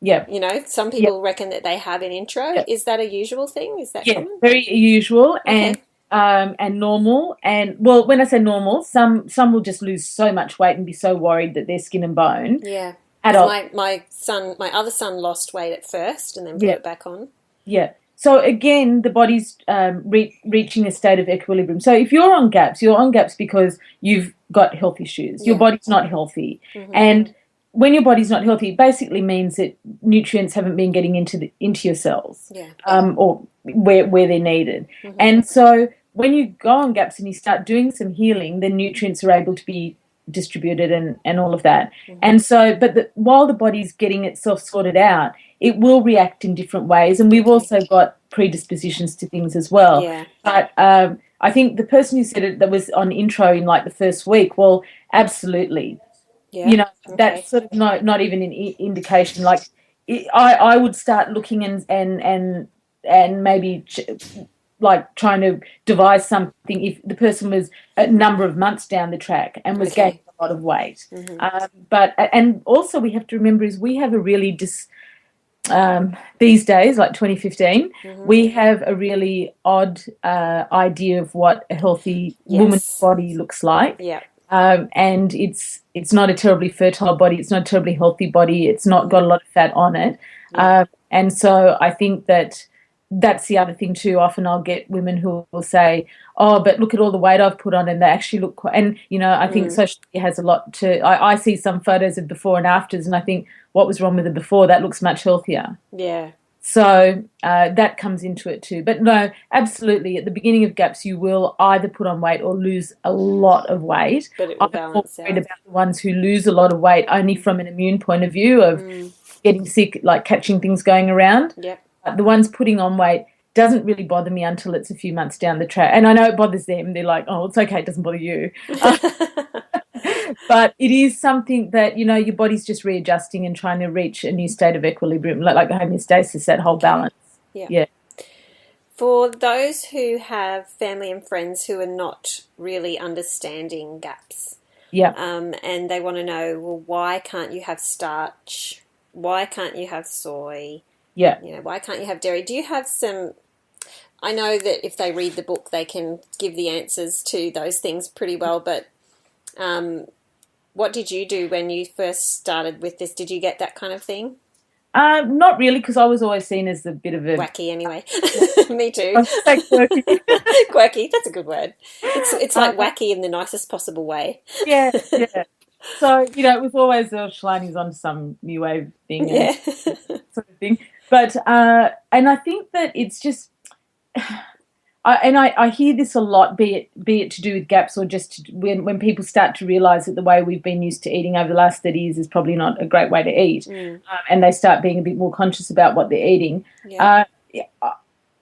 Yeah. you know, some Yeah. people reckon that they have an intro. Yeah. Is that a usual thing? Is that Yeah. common? Very usual Okay. and normal. And well, when I say normal, some will just lose so much weight and be so worried that they're skin and bone. Yeah. Adult. My other son lost weight at first and then put Yeah. it back on. Yeah. So again, the body's reaching a state of equilibrium. So if you're on gaps because you've got health issues. Your body's not healthy, and when your body's not healthy, it basically means that nutrients haven't been getting into your cells, or where they're needed. And so when you go on gaps and you start doing some healing, then nutrients are able to be distributed and all of that. And so, but while the body's getting itself sorted out, it will react in different ways. And we've also got predispositions to things as well. Yeah. But I think the person who said it that was on intro in like the first week, well, absolutely. Yeah. You know, that's sort of not even an indication. Like I would start looking and maybe like trying to devise something if the person was a number of months down the track and was gaining a lot of weight. But and also we have to remember is we have a really these days, like 2015, we have a really odd idea of what a healthy woman's body looks like. Yeah. And it's not a terribly fertile body. It's not a terribly healthy body. It's not got a lot of fat on it. And so I think that's the other thing too. Often I'll get women who will say, oh, but look at all the weight I've put on and they actually look quite, and, you know, I think social media has a lot to, I see some photos of before and afters and I think what was wrong with the before, that looks much healthier. Yeah. So that comes into it too. But no, absolutely. At the beginning of gaps, you will either put on weight or lose a lot of weight. But it will balance out. I'm worried about the ones who lose a lot of weight only from an immune point of view of getting sick, like catching things going around. Yep. The ones putting on weight doesn't really bother me until it's a few months down the track. And I know it bothers them. They're like, oh, it's okay. It doesn't bother you. But it is something that, you know, your body's just readjusting and trying to reach a new state of equilibrium, like the homeostasis, that whole balance. Yeah. For those who have family and friends who are not really understanding gaps, and they want to know, well, why can't you have starch? Why can't you have soy? Yeah. You know, why can't you have dairy? Do you have some... I know that if they read the book, they can give the answers to those things pretty well, but what did you do when you first started with this? Did you get that kind of thing? Not really, because I was always seen as a bit of a... Wacky, anyway. Me too. I was like quirky. Quirky, that's a good word. It's like wacky in the nicest possible way. Yeah. So, you know, it was always, Shalani's on some new wave thing. Sort of thing. But, and I think that it's just... I hear this a lot, be it to do with gaps or just when people start to realise that the way we've been used to eating over the last 30 years is probably not a great way to eat, and they start being a bit more conscious about what they're eating. Yeah.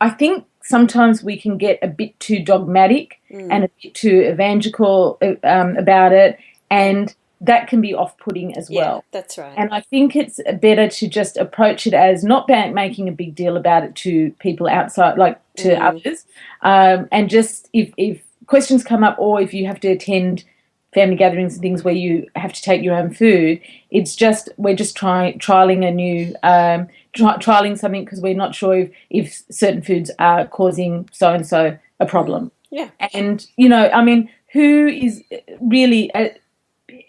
I think sometimes we can get a bit too dogmatic and a bit too evangelical about it, and that can be off-putting as well. Yeah, that's right. And I think it's better to just approach it as not making a big deal about it to people outside, like to others. And just if questions come up or if you have to attend family gatherings and things where you have to take your own food, it's just we're just trialing a new trialing something because we're not sure if certain foods are causing so-and-so a problem. Yeah. And, you know, I mean, who is really...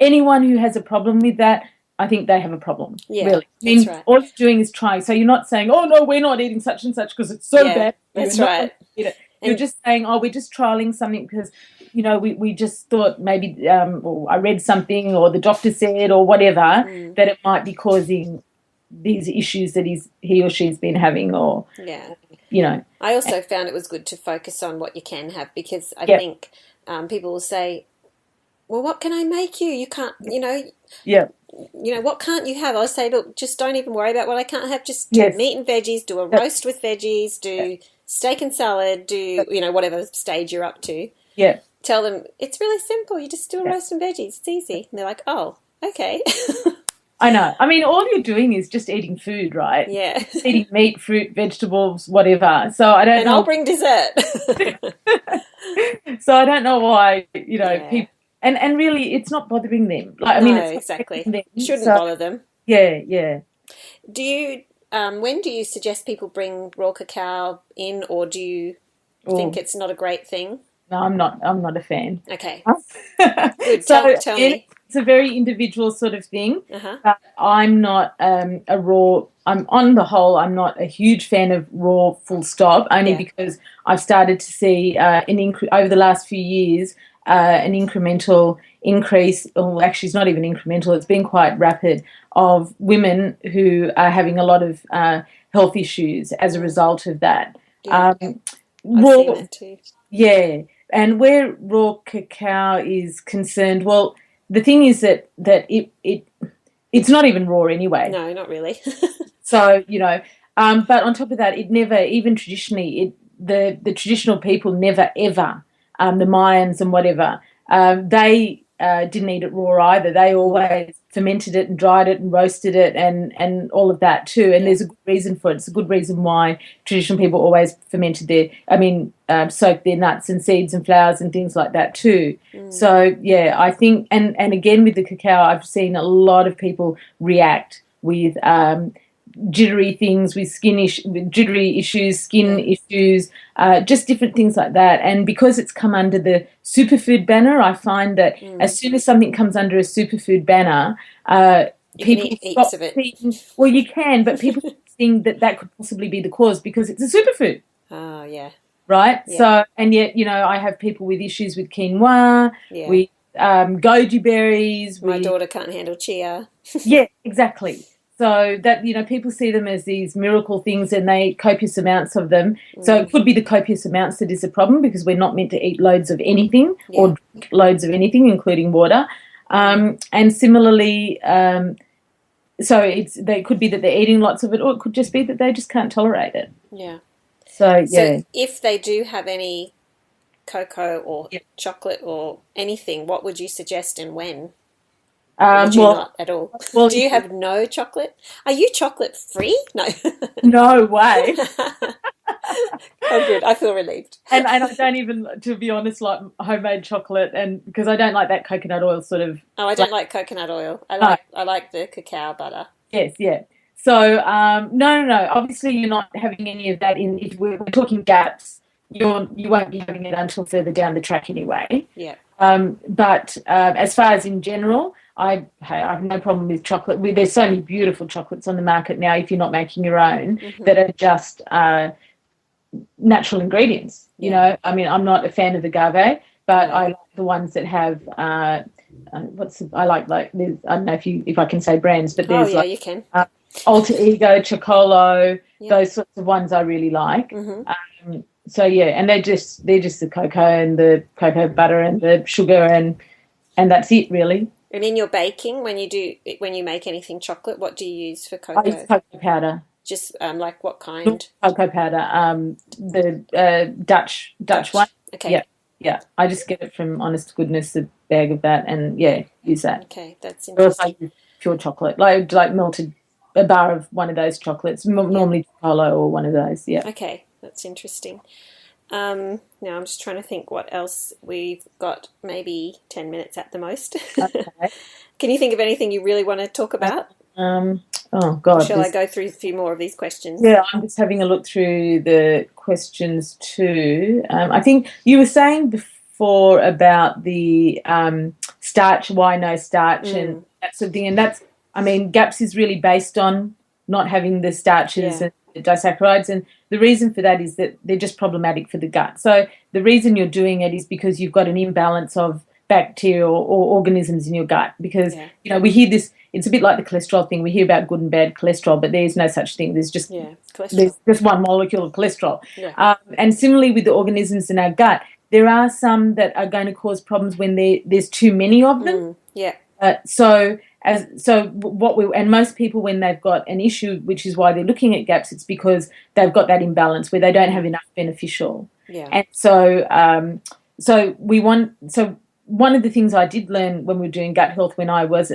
anyone who has a problem with that, I think they have a problem. Yeah, really. I mean, that's right. all you're doing is trying. So you're not saying, oh, no, we're not eating such and such because it's so bad. That's right. You're just saying, oh, we're just trialing something because, you know, we just thought maybe or I read something or the doctor said or whatever that it might be causing these issues that he or she's been having or, you know. I also found it was good to focus on what you can have because I think people will say, well, what can I make you? You can't, you know. Yeah. You know, what can't you have? I say, look, just don't even worry about what I can't have. Just do meat and veggies, do a roast with veggies, do steak and salad, do, you know, whatever stage you're up to. Yeah. Tell them, it's really simple. You just do a roast and veggies. It's easy. And they're like, oh, okay. I know. I mean, all you're doing is just eating food, right? Yeah. Eating meat, fruit, vegetables, whatever. So I don't And know. I'll bring dessert. So I don't know why, Yeah. people, and really it's not bothering them. Like, I mean, No, it's not exactly. affecting them. Shouldn't So bother them. yeah, yeah. Do you, when do you suggest people bring raw cacao in, or do you think Oh, it's not a great thing? no, I'm not a fan. Okay, good. So Tell again, me. it's a very individual sort of thing. Uh-huh. But I'm not a raw. I'm on the whole, I'm not a huge fan of raw. Full stop. Only Yeah. because I've started to see over the last few years an incremental increase. Or actually, it's not even incremental. It's been quite rapid of women who are having a lot of health issues as a result of that. Yeah. I've Raw, seen that too. yeah, and where raw cacao is concerned, well, the thing is that it's not even raw anyway. No, not really. So but on top of that, it never, even traditionally, the traditional people never ever, the Mayans and whatever, they didn't eat it raw either. They always fermented it and dried it and roasted it and all of that too. And there's a good reason for it. It's a good reason why traditional people always soaked their nuts and seeds and flowers and things like that too. So yeah, I think, and again with the cacao, I've seen a lot of people react with jittery things, with jittery issues, skin issues, just different things like that. And because it's come under the superfood banner, I find that as soon as something comes under a superfood banner, You can people eat stop heaps of it. thinking, well, you can, but people think that could possibly be the cause because it's a superfood. Oh, yeah. Right? Yeah. So, and yet, I have people with issues with quinoa, Yeah. with goji berries. My daughter can't handle chia. Yeah, exactly. So that, people see them as these miracle things and they eat copious amounts of them. So it could be the copious amounts that is a problem because we're not meant to eat loads of anything or drink loads of anything, including water. And similarly, they could be that they're eating lots of it, or it could just be that they just can't tolerate it. Yeah. So if they do have any cocoa or chocolate or anything, what would you suggest and when? Would you not at all? Well, do you have no chocolate? Are you chocolate free? No. No way. Oh, good. I feel relieved. And I don't even, to be honest, like homemade chocolate, and because I don't like that coconut oil sort of. Oh, I don't like coconut oil. I like the cacao butter. Yes, yeah. So no. Obviously, you're not having any of that in. If we're talking gaps, you won't be having it until further down the track anyway. Yeah. But as far as in general, I have no problem with chocolate. There's so many beautiful chocolates on the market now, if you're not making your own, that are just natural ingredients. I mean, I'm not a fan of agave, but I like the ones that have I don't know if I can say brands, but there's you can. Alter Ego, Chocolo, those sorts of ones I really like. So yeah, and they're just the cocoa and the cocoa butter and the sugar and that's it really. And in your baking, when you make anything chocolate, what do you use for cocoa? I use cocoa powder. Just like what kind? Cocoa powder, the Dutch one. Okay. Yeah. I just get it from Honest to Goodness, a bag of that, and use that. Okay, that's interesting. Or I use pure chocolate, like melted a bar of one of those chocolates, normally Chocolo or one of those. Yeah. Okay, that's interesting. Now I'm just trying to think what else we've got. Maybe 10 minutes at the most. Okay. Can you think of anything you really want to talk about? Oh God! Shall I go through a few more of these questions? Yeah, I'm just having a look through the questions too. I think you were saying before about the starch. Why no starch and that sort of thing? And that's, I mean, GAPS is really based on not having the starches and the disaccharides, and the reason for that is that they're just problematic for the gut. So the reason you're doing it is because you've got an imbalance of bacteria or organisms in your gut, because we hear this. It's a bit like the cholesterol thing. We hear about good and bad cholesterol, but there's no such thing. There's just one molecule of cholesterol. And similarly with the organisms in our gut, there are some that are going to cause problems when there's too many of them. And most people, when they've got an issue, which is why they're looking at GAPS, it's because they've got that imbalance where they don't have enough beneficial. And so one of the things I did learn when we were doing gut health when I was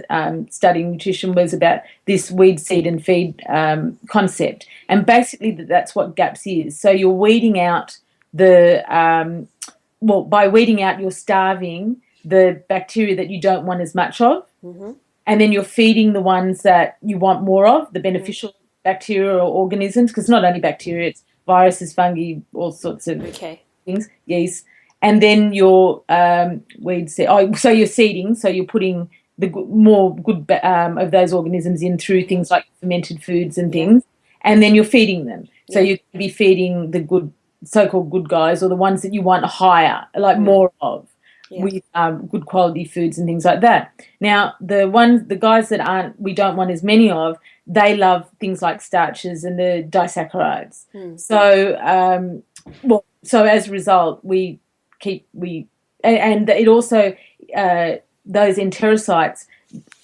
studying nutrition was about this weed, seed and feed concept. And basically that's what GAPS is. So you're weeding out by weeding out, you're starving the bacteria that you don't want as much of. Mm-hmm. And then you're feeding the ones that you want more of, the beneficial bacteria or organisms, because not only bacteria, it's viruses, fungi, all sorts of things, yeast. And then you're so you're seeding, so you're putting the more good of those organisms in through things like fermented foods and things, and then you're feeding them. So you can be feeding the good, so-called good guys, or the ones that you want higher, like more of. With good quality foods and things like that. Now, the guys that we don't want as many of, they love things like starches and the disaccharides. So, so as a result, and it also those enterocytes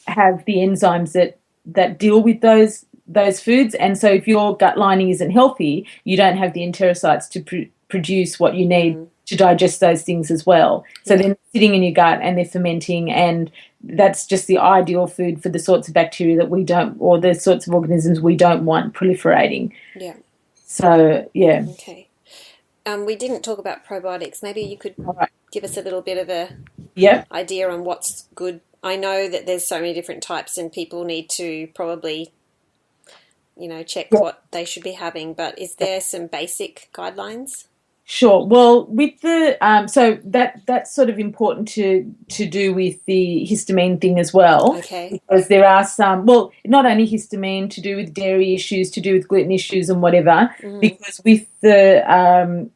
have the enzymes that deal with those foods, and so if your gut lining isn't healthy, you don't have the enterocytes to produce what you need to digest those things as well. So they're sitting in your gut and they're fermenting, and that's just the ideal food for the sorts of bacteria that we don't, or the sorts of organisms we don't want proliferating. Yeah. So, yeah. Okay. We didn't talk about probiotics. Maybe you could give us a little bit of a idea on what's good. I know that there's so many different types and people need to probably, check what they should be having, but is there some basic guidelines? Sure. Well, with the so that's sort of important to do with the histamine thing as well. Okay. Because there are some, not only histamine, to do with dairy issues, to do with gluten issues and whatever. Because with the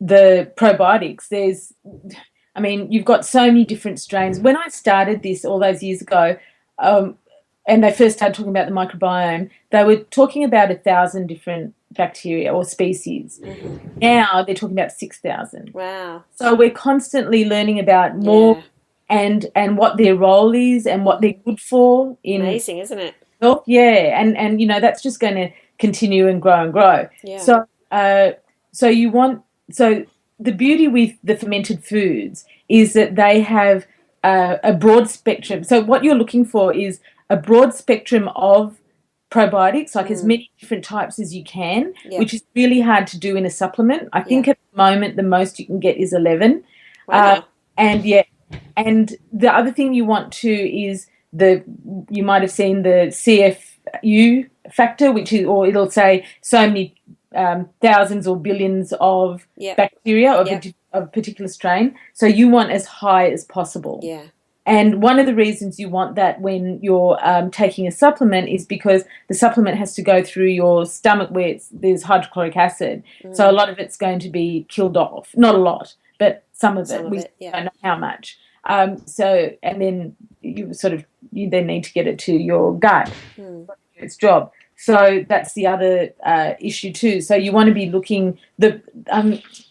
probiotics, you've got so many different strains. When I started this all those years ago, and they first started talking about the microbiome, they were talking about 1,000 different bacteria or species. Now they're talking about 6,000. Wow. So we're constantly learning about more and what their role is and what they're good for. Amazing, isn't it? Health. Yeah, and that's just going to continue and grow and grow. Yeah. So the beauty with the fermented foods is that they have a broad spectrum. So what you're looking for is a broad spectrum of probiotics, like as many different types as you can, which is really hard to do in a supplement. I think at the moment the most you can get is 11. Wow. And the other thing you want to is you might have seen the CFU factor, which is, or it'll say so many thousands or billions of bacteria of a particular strain. So you want as high as possible. Yeah. And one of the reasons you want that when you're taking a supplement is because the supplement has to go through your stomach where there's hydrochloric acid. So a lot of it's going to be killed off. Not a lot, but some of it. We don't know how much. And then you then need to get it to your gut. Its job. So that's the other issue too. So you want to be looking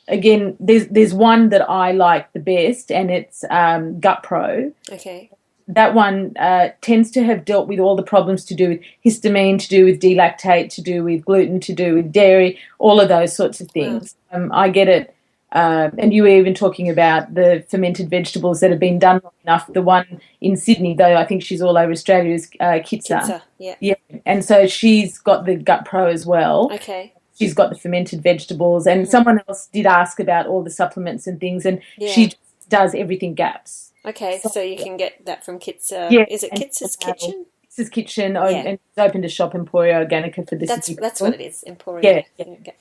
again. There's one that I like the best, and it's Gut Pro. Okay. That one tends to have dealt with all the problems to do with histamine, to do with delactate, to do with gluten, to do with dairy, all of those sorts of things. Wow. I get it. And you were even talking about the fermented vegetables that have been done long enough. The one in Sydney, though, I think she's all over Australia, is Kitsa. Yeah. And so she's got the Gut Pro as well. Okay. She's got the fermented vegetables. And someone else did ask about all the supplements and things, and she does everything GAPS. Okay, so you can get that from Kitsa. Is it Kitsa's Kitchen? Kitsa's Kitchen, and it's opened a shop, Emporia Organica, for this. That's what it is, Emporia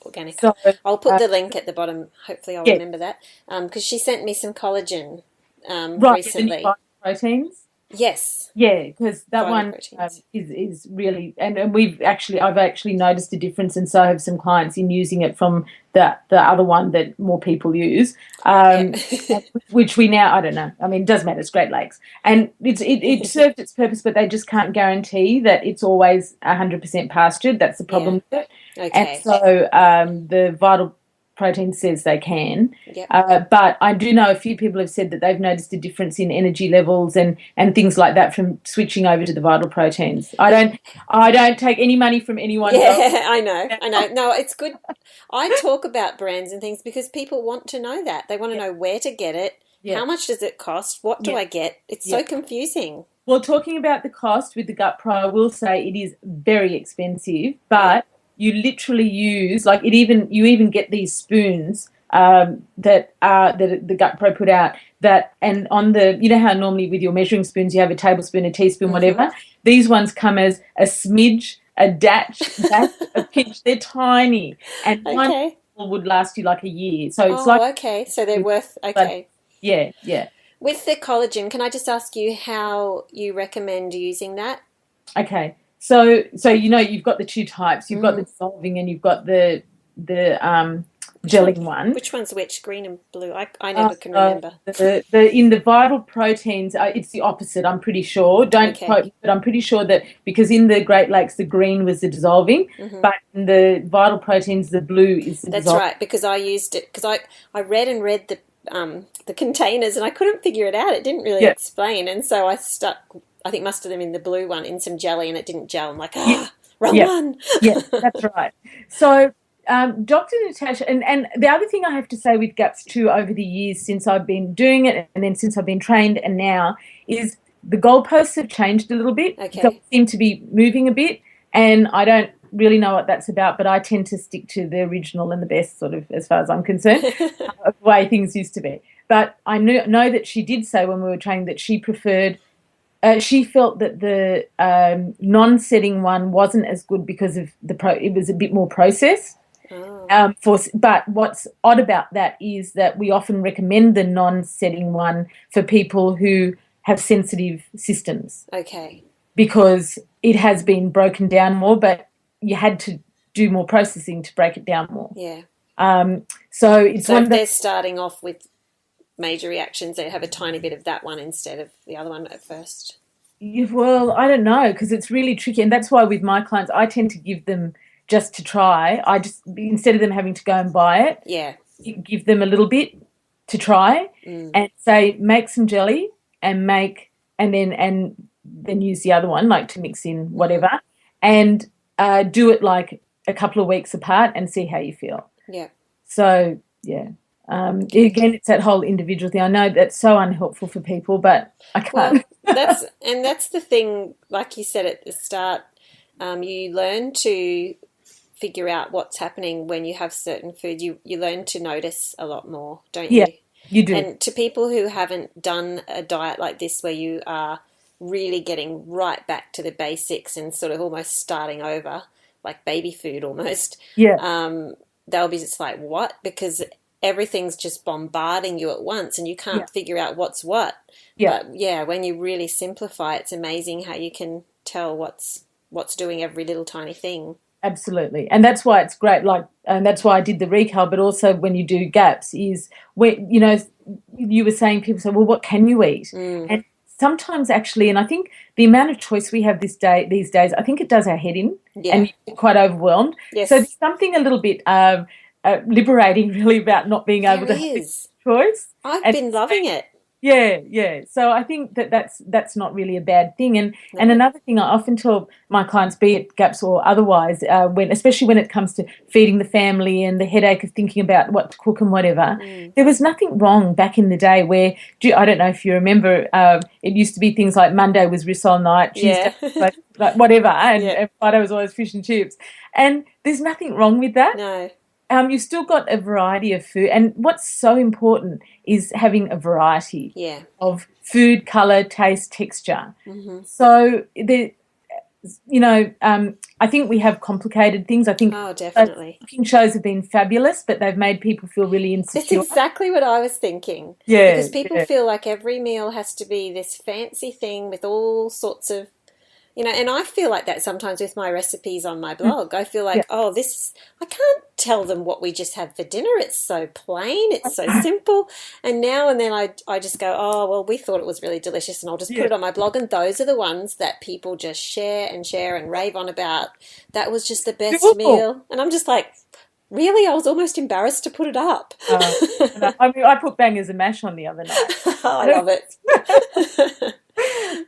Organica. So, I'll put the link at the bottom. Hopefully I'll remember that. Because she sent me some collagen recently. Proteins? Yes. Yeah, because that one is really, and I've actually noticed a difference, and so have some clients in using it from the other one that more people use, which we now, I don't know. It does matter. It's Great Lakes, and it served its purpose, but they just can't guarantee that it's always 100% pastured. That's the problem with it. Okay. And so the Vital Protein says they can, but I do know a few people have said that they've noticed a difference in energy levels and things like that from switching over to the Vital Proteins. I don't take any money from anyone. Yeah, I know. No, it's good. I talk about brands and things because people want to know that. They want to know where to get it, Yeah. How much does it cost? What do Yeah. I get? It's Yeah. so confusing. Well, talking about the cost with the Gut Pro, I will say it is very expensive, but you literally use like you even get these spoons that the Gut Pro put out that, and on the, you know how normally with your measuring spoons you have a tablespoon, a teaspoon, whatever. These ones come as a smidge, a dash, a pinch. They're tiny, and one Okay. would last you like a year. So it's like, Oh, okay. So they're worth, but okay. yeah, yeah. With the collagen, can I just ask you how you recommend using that? Okay. So you know you've got the two types. You've got the dissolving and you've got the gelling one. Which one's which? Green and blue? I never can remember. The in the vital proteins, it's the opposite. I'm pretty sure. Don't quote me, but I'm pretty sure that because in the Great Lakes the green was the dissolving, but in the vital proteins the blue is the dissolving. That's right, because I used it because I read the containers and I couldn't figure it out. It didn't really explain, and so I stuck. I think most of them in the blue one in some jelly, and it didn't gel. I'm like, wrong one. Yeah, that's right. So, Dr. Natasha, and the other thing I have to say with GAPS too over the years since I've been doing it and then since I've been trained and now is the goalposts have changed a little bit. Okay. They seem to be moving a bit, and I don't really know what that's about, but I tend to stick to the original and the best sort of as far as I'm concerned, of the way things used to be. But I know that she did say when we were training that she preferred she felt that the non-setting one wasn't as good because of it was a bit more processed. But what's odd about that is that we often recommend the non-setting one for people who have sensitive systems. Okay. Because it has been broken down more, but you had to do more processing to break it down more. Yeah. So it's so if they're starting off with major reactions, they have a tiny bit of that one instead of the other one at first? Well, I don't know, because it's really tricky, and that's why with my clients I tend to give them just to try. I just, instead of them having to go and buy it, give them a little bit to try and say make some jelly and then use the other one like to mix in whatever and do it like a couple of weeks apart and see how you feel. Yeah. So yeah. Again, it's that whole individual thing. I know that's so unhelpful for people, but I can't. Well, that's the thing. Like you said at the start, you learn to figure out what's happening when you have certain food. You learn to notice a lot more, don't you? Yeah, you do. And to people who haven't done a diet like this, where you are really getting right back to the basics and sort of almost starting over, like baby food almost. Yeah. They'll be just like, what? Because everything's just bombarding you at once and you can't figure out what's what. Yeah. But when you really simplify, it's amazing how you can tell what's doing every little tiny thing. Absolutely. And that's why it's great, and that's why I did the recal, but also when you do GAPS is when, you were saying people say, well, what can you eat? And sometimes actually, and I think the amount of choice we have these days, I think it does our head in and you're quite overwhelmed. Yes. So there's something a little bit liberating really about not being able to have this choice. I've been loving it. Yeah. So I think that's not really a bad thing. And another thing I often tell my clients, be it GAPS or otherwise, especially when it comes to feeding the family and the headache of thinking about what to cook and whatever, there was nothing wrong back in the day where, I don't know if you remember, it used to be things like Monday was risole night, Tuesday like whatever, and Friday was always fish and chips. And there's nothing wrong with that. No. You've still got a variety of food, and what's so important is having a variety of food, colour, taste, texture. So I think we have complicated things. I think definitely. Cooking shows have been fabulous, but they've made people feel really insecure. That's exactly what I was thinking. Yeah, because people feel like every meal has to be this fancy thing with all sorts of, and I feel like that sometimes with my recipes on my blog. I feel like, I can't tell them what we just had for dinner. It's so plain. It's so simple. And now and then I just go, oh, well, we thought it was really delicious and I'll just put it on my blog. And those are the ones that people just share and rave on about. That was just the best meal. And I'm just like, really? I was almost embarrassed to put it up. I put bangers and mash on the other night. I love it.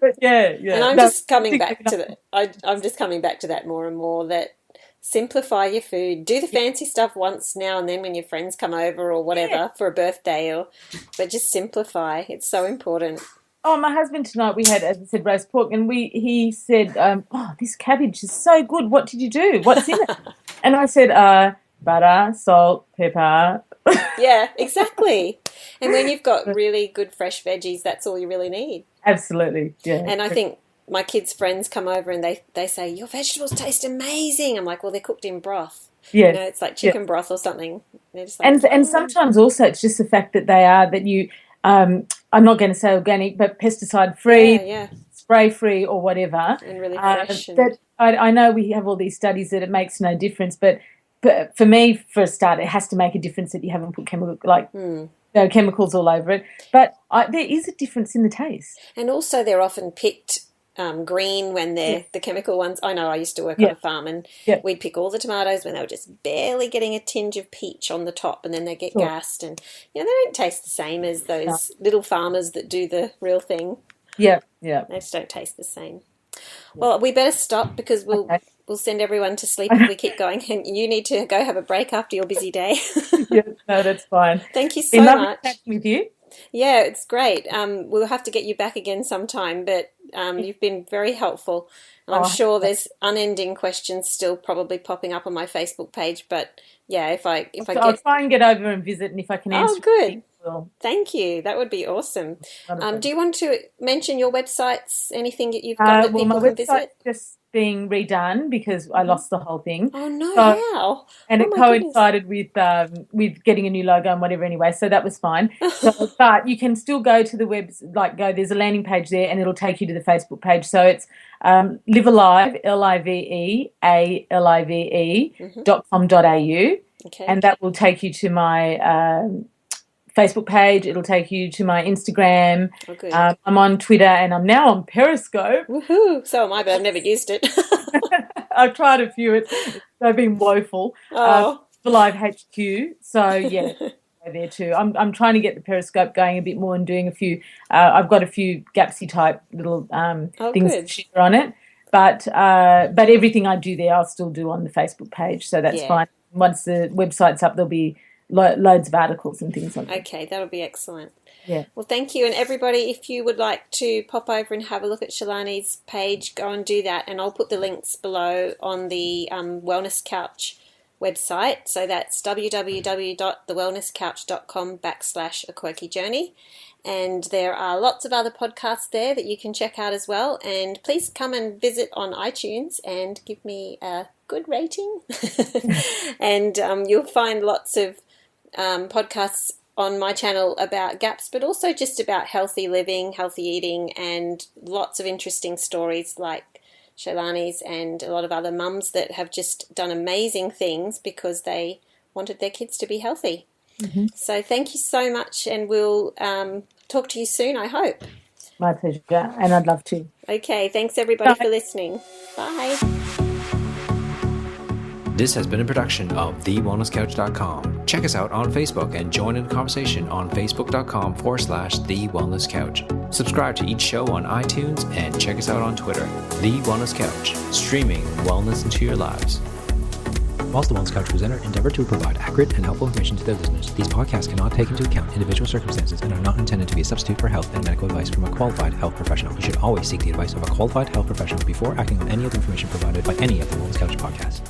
But yeah. And I'm just coming back to that. I'm just coming back to that more and more, that Simplify your food. Do the fancy stuff once now and then when your friends come over or whatever for a birthday, but just simplify. It's so important. Oh, my husband tonight, we had, as I said, roast pork, and he said, oh, this cabbage is so good. What did you do? What's in it? And I said, butter, salt, pepper. Yeah, exactly. And when you've got really good fresh veggies, that's all you really need. Absolutely, yeah. And I think my kids' friends come over and they say, your vegetables taste amazing. I'm like, well, they're cooked in broth. Yeah. You know, it's like chicken broth or something. They're just like, and sometimes also it's just the fact that that you... I'm not going to say organic, but pesticide-free, spray-free or whatever. And really fresh. I know we have all these studies that it makes no difference, but for me, for a start, it has to make a difference that you haven't put chemicals all over it. But there is a difference in the taste. And also they're often picked green when they're the chemical ones. I know I used to work on a farm and we'd pick all the tomatoes when they were just barely getting a tinge of peach on the top, and then they get gassed, and they don't taste the same as those little farmers that do the real thing. Yeah. They just don't taste the same. Well, we better stop because we'll send everyone to sleep if we keep going, and you need to go have a break after your busy day. No, that's fine. Thank you so much. Chatting with you. Yeah, it's great. We'll have to get you back again sometime, but you've been very helpful. And I'm sure there's unending questions still probably popping up on my Facebook page. But yeah, I'll try and get over and visit, and if I can answer. Oh, good. Thank you. That would be awesome. Do you want to mention your websites? Anything that you've got that people can visit? Just being redone because I lost the whole thing. Oh no! Wow! And it coincided with getting a new logo and whatever. Anyway, so that was fine. But you can still go to the web. There's a landing page there, and it'll take you to the Facebook page. So it's Live Alive, livealive.com.au, and that will take you to my Facebook page. It'll take you to my Instagram. Oh, good. I'm on Twitter, and I'm now on Periscope. Woohoo! So am I, but I've never used it. I've tried a few. They've been woeful. Live HQ. So yeah, there too. I'm trying to get the Periscope going a bit more and doing a few. I've got a few Gapsy type little things to share on it. But everything I do there, I'll still do on the Facebook page. So that's fine. Once the website's up, there'll be loads of articles and things like that. Okay, that'll be excellent. Yeah. Well, thank you. And everybody, if you would like to pop over and have a look at Shalani's page, go and do that. And I'll put the links below on the Wellness Couch website. So that's www.thewellnesscouch.com/A Quirky Journey. And there are lots of other podcasts there that you can check out as well. And please come and visit on iTunes and give me a good rating. And you'll find lots of podcasts on my channel about GAPS, but also just about healthy living, healthy eating, and lots of interesting stories like Shalani's and a lot of other mums that have just done amazing things because they wanted their kids to be healthy. Mm-hmm. So thank you so much, and we'll talk to you soon, I hope. My pleasure, and I'd love to. Okay, thanks everybody for listening. Bye. This has been a production of TheWellnessCouch.com. Check us out on Facebook and join in the conversation on Facebook.com/TheWellnessCouch. Subscribe to each show on iTunes and check us out on Twitter. The Wellness Couch, streaming wellness into your lives. Whilst the Wellness Couch presenter endeavor to provide accurate and helpful information to their listeners, these podcasts cannot take into account individual circumstances and are not intended to be a substitute for health and medical advice from a qualified health professional. You should always seek the advice of a qualified health professional before acting on any of the information provided by any of the Wellness Couch podcasts.